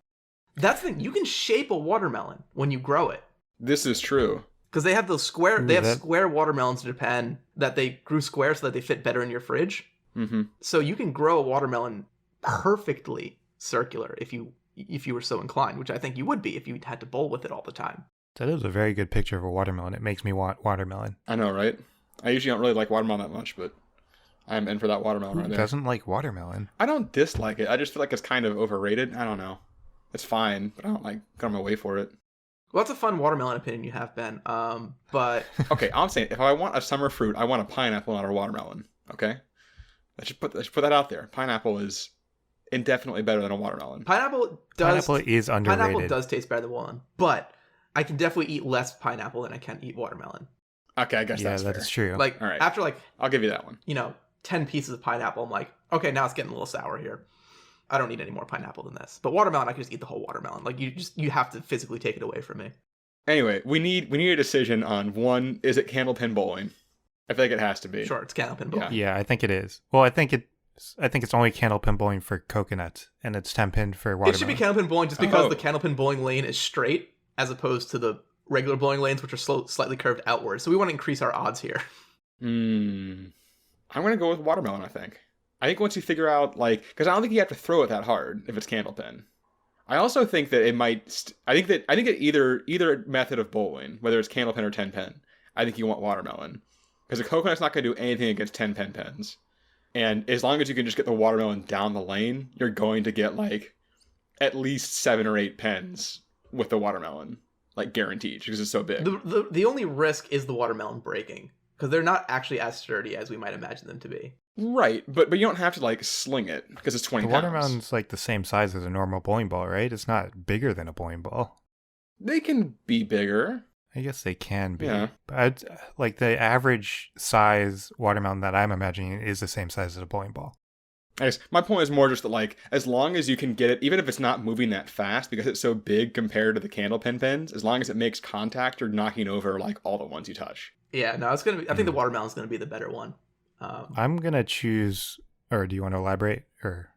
That's the thing. You can shape a watermelon when you grow it. This is true. Because they have those square square watermelons in Japan that they grew square so that they fit better in your fridge. Mm-hmm. So you can grow a watermelon perfectly circular if you were so inclined, which I think you would be if you had to bowl with it all the time. That is a very good picture of a watermelon. It makes me want watermelon. I know, right? I usually don't really like watermelon that much, but I'm in for that watermelon right there. Who doesn't like watermelon? I don't dislike it. I just feel like it's kind of overrated. I don't know. It's fine, but I don't like go on my way for it. Well, that's a fun watermelon opinion you have, Ben. But okay, I'm saying if I want a summer fruit, I want a pineapple, not a watermelon. Okay, let's just put that out there. Pineapple is indefinitely better than a watermelon. Pineapple is underrated. Pineapple does taste better than watermelon, but I can definitely eat less pineapple than I can eat watermelon. Okay, I guess that's fair. That's true. Like, all right. After I'll give you that one. 10 pieces of pineapple, I'm like, okay, now it's getting a little sour here. I don't need any more pineapple than this. But watermelon, I can just eat the whole watermelon. Like, you have to physically take it away from me. Anyway, we need a decision on one. Is it candlepin bowling? I feel like it has to be. Sure, it's candlepin bowling. Yeah, I think it is. Well, I think it's only candlepin bowling for coconut, and it's 10-pin for watermelon. It should be candlepin bowling just because the candlepin bowling lane is straight, as opposed to the regular bowling lanes, which are slightly curved outward. So we want to increase our odds here. I'm going to go with watermelon, I think. I think once you figure out, because I don't think you have to throw it that hard if it's candlepin. I also think that it might, I think that either method of bowling, whether it's candlepin or 10-pin, I think you want watermelon. Because a coconut's not going to do anything against 10-pin pins. And as long as you can just get the watermelon down the lane, you're going to get, at least 7 or 8 pins with the watermelon. Guaranteed, because it's so big. The only risk is the watermelon breaking. Because they're not actually as sturdy as we might imagine them to be. Right, but you don't have to sling it because it's 20 pounds. The watermelon's the same size as a normal bowling ball, right? It's not bigger than a bowling ball. They can be bigger. I guess they can be. Yeah. But the average size watermelon that I'm imagining is the same size as a bowling ball. I guess my point is more just that as long as you can get it, even if it's not moving that fast because it's so big compared to the candlepin pins, as long as it makes contact, you're knocking over all the ones you touch. Yeah, no, it's gonna be. I think the watermelon's gonna be the better one. I'm gonna choose. Or do you want to elaborate? Or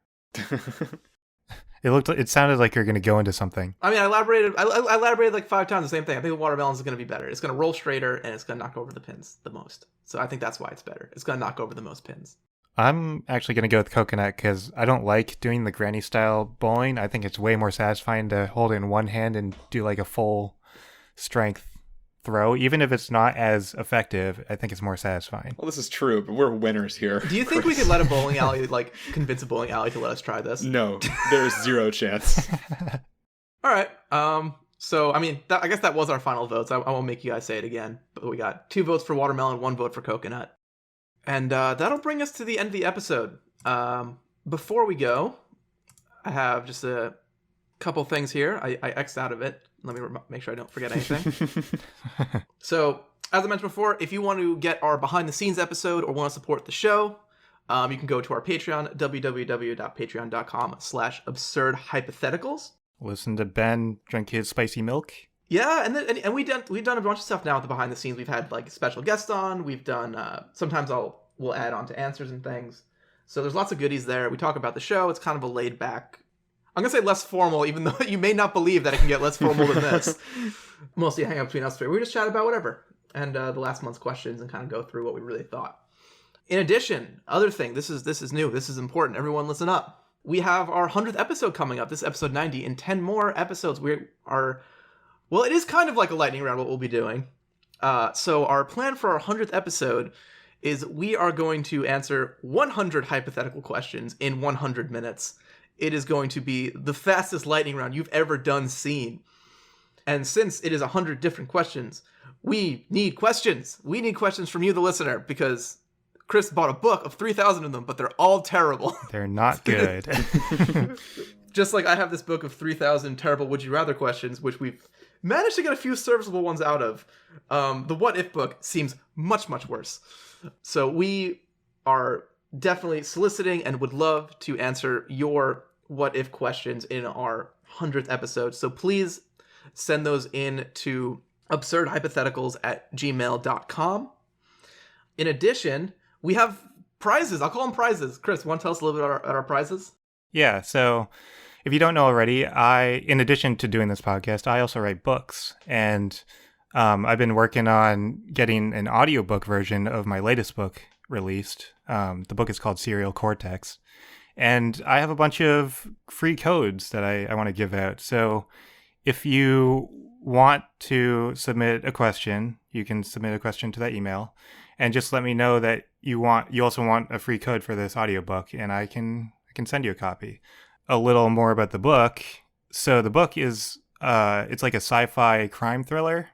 it sounded like you're gonna go into something. I mean, I elaborated 5 times the same thing. I think the watermelon's gonna be better. It's gonna roll straighter and it's gonna knock over the pins the most. So I think that's why it's better. It's gonna knock over the most pins. I'm actually gonna go with coconut because I don't like doing the granny style bowling. I think it's way more satisfying to hold it in one hand and do a full strength throw, even if it's not as effective. I think it's more satisfying. Well, this is true, but we're winners here. Do you think we could let a bowling alley convince a bowling alley to let us try this? No, there's zero chance. All right. So I mean, I guess that was our final votes. I won't make you guys say it again, but we got 2 votes for watermelon, 1 vote for coconut, and that'll bring us to the end of the episode. Before we go, I have just a couple things here. I X'd out of it. Let me make sure I don't forget anything. So, as I mentioned before, if you want to get our behind-the-scenes episode or want to support the show, you can go to our Patreon, www.patreon.com/absurdhypotheticals. Listen to Ben drink his spicy milk. Yeah, and we've done a bunch of stuff now with the behind the scenes. We've had special guests on. We've done sometimes we'll add on to answers and things. So there's lots of goodies there. We talk about the show. It's kind of a laid back. I'm going to say less formal, even though you may not believe that it can get less formal than this. Mostly hang out between us three. We just chat about whatever. And the last month's questions and kind of go through what we really thought. In addition, other thing, this is new. This is important. Everyone listen up. We have our 100th episode coming up. This is episode 90. In 10 more episodes, it is kind of like a lightning round what we'll be doing. So our plan for our 100th episode is we are going to answer 100 hypothetical questions in 100 minutes. It is going to be the fastest lightning round you've ever seen. And since it is 100 different questions, we need questions. We need questions from you, the listener, because Chris bought a book of 3,000 of them, but they're all terrible. They're not good. Just like I have this book of 3,000 terrible would you rather questions, which we've managed to get a few serviceable ones out of. The what if book seems much, much worse. So we are definitely soliciting and would love to answer your what if questions in our 100th episode. So please send those in to absurdhypotheticals@gmail.com. In addition, we have prizes. I'll call them prizes. Chris, want to tell us a little bit about our prizes? Yeah, so if you don't know already, in addition to doing this podcast, I also write books. And I've been working on getting an audiobook version of my latest book released. The book is called Serial Cortex. And I have a bunch of free codes that I want to give out. So if you want to submit a question, you can submit a question to that email. And just let me know that you also want a free code for this audiobook, and I can send you a copy. A little more about the book. So the book is it's like a sci-fi crime thriller.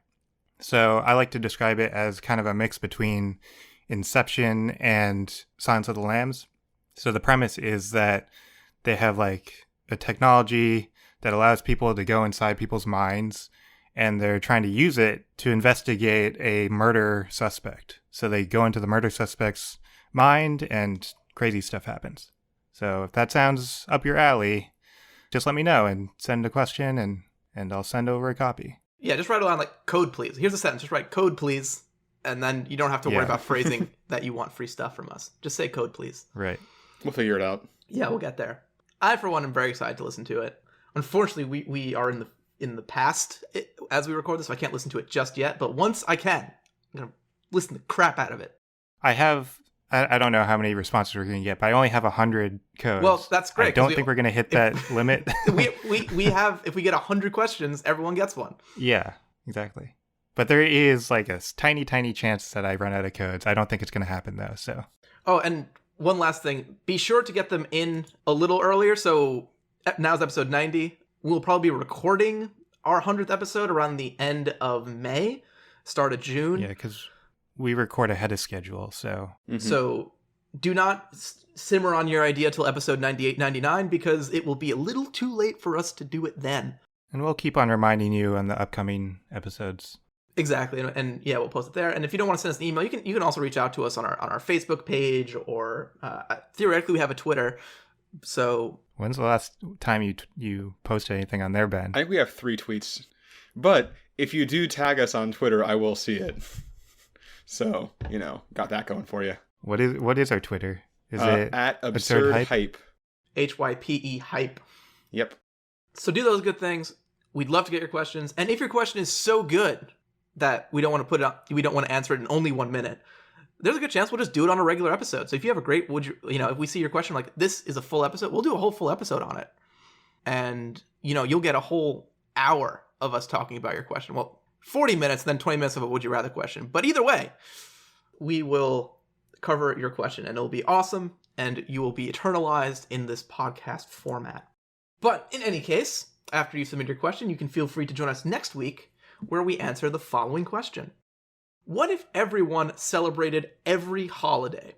So I like to describe it as kind of a mix between Inception and Silence of the Lambs. So the premise is that they have like a technology that allows people to go inside people's minds, and they're trying to use it to investigate a murder suspect. So they go into the murder suspect's mind and crazy stuff happens. So if that sounds up your alley, just let me know and send a question and I'll send over a copy. Yeah, just write a line like, code please. Here's a sentence, just write code please. And then you don't have to worry about phrasing that you want free stuff from us. Just say code please. Right. We'll figure it out. Yeah, we'll get there. I, for one, am very excited to listen to it. Unfortunately, we are in the past as we record this, so I can't listen to it just yet. But once I can, I'm going to listen the crap out of it. I don't know how many responses we're going to get, but I only have 100 codes. Well, that's great. I don't think we're going to hit that limit. we have, if we get 100 questions, everyone gets one. Yeah, exactly. But there is like a tiny, tiny chance that I run out of codes. I don't think it's going to happen though. So. Oh, and one last thing. Be sure to get them in a little earlier. So now's episode 90. We'll probably be recording our 100th episode around the end of May, start of June. Yeah, because we record ahead of schedule. So. Mm-hmm. So do not simmer on your idea till episode 98, 99, because it will be a little too late for us to do it then. And we'll keep on reminding you on the upcoming episodes. Exactly, and yeah, we'll post it there. And if you don't want to send us an email, you can also reach out to us on our Facebook page, or theoretically we have a Twitter. So when's the last time you posted anything on there, Ben? I think we have 3 tweets, but if you do tag us on Twitter, I will see it. So got that going for you. What is our Twitter? Is it at Absurd Hype? HYPE hype. Yep. So do those good things. We'd love to get your questions, and if your question is so good that we don't want to put it up, we don't want to answer it in only 1 minute, there's a good chance we'll just do it on a regular episode. So if you have a great, if we see your question like this is a full episode, we'll do a whole full episode on it. And, you'll get a whole hour of us talking about your question. Well, 40 minutes, then 20 minutes of a would you rather question. But either way, we will cover your question and it'll be awesome. And you will be eternalized in this podcast format. But in any case, after you submit your question, you can feel free to join us next week, where we answer the following question. What if everyone celebrated every holiday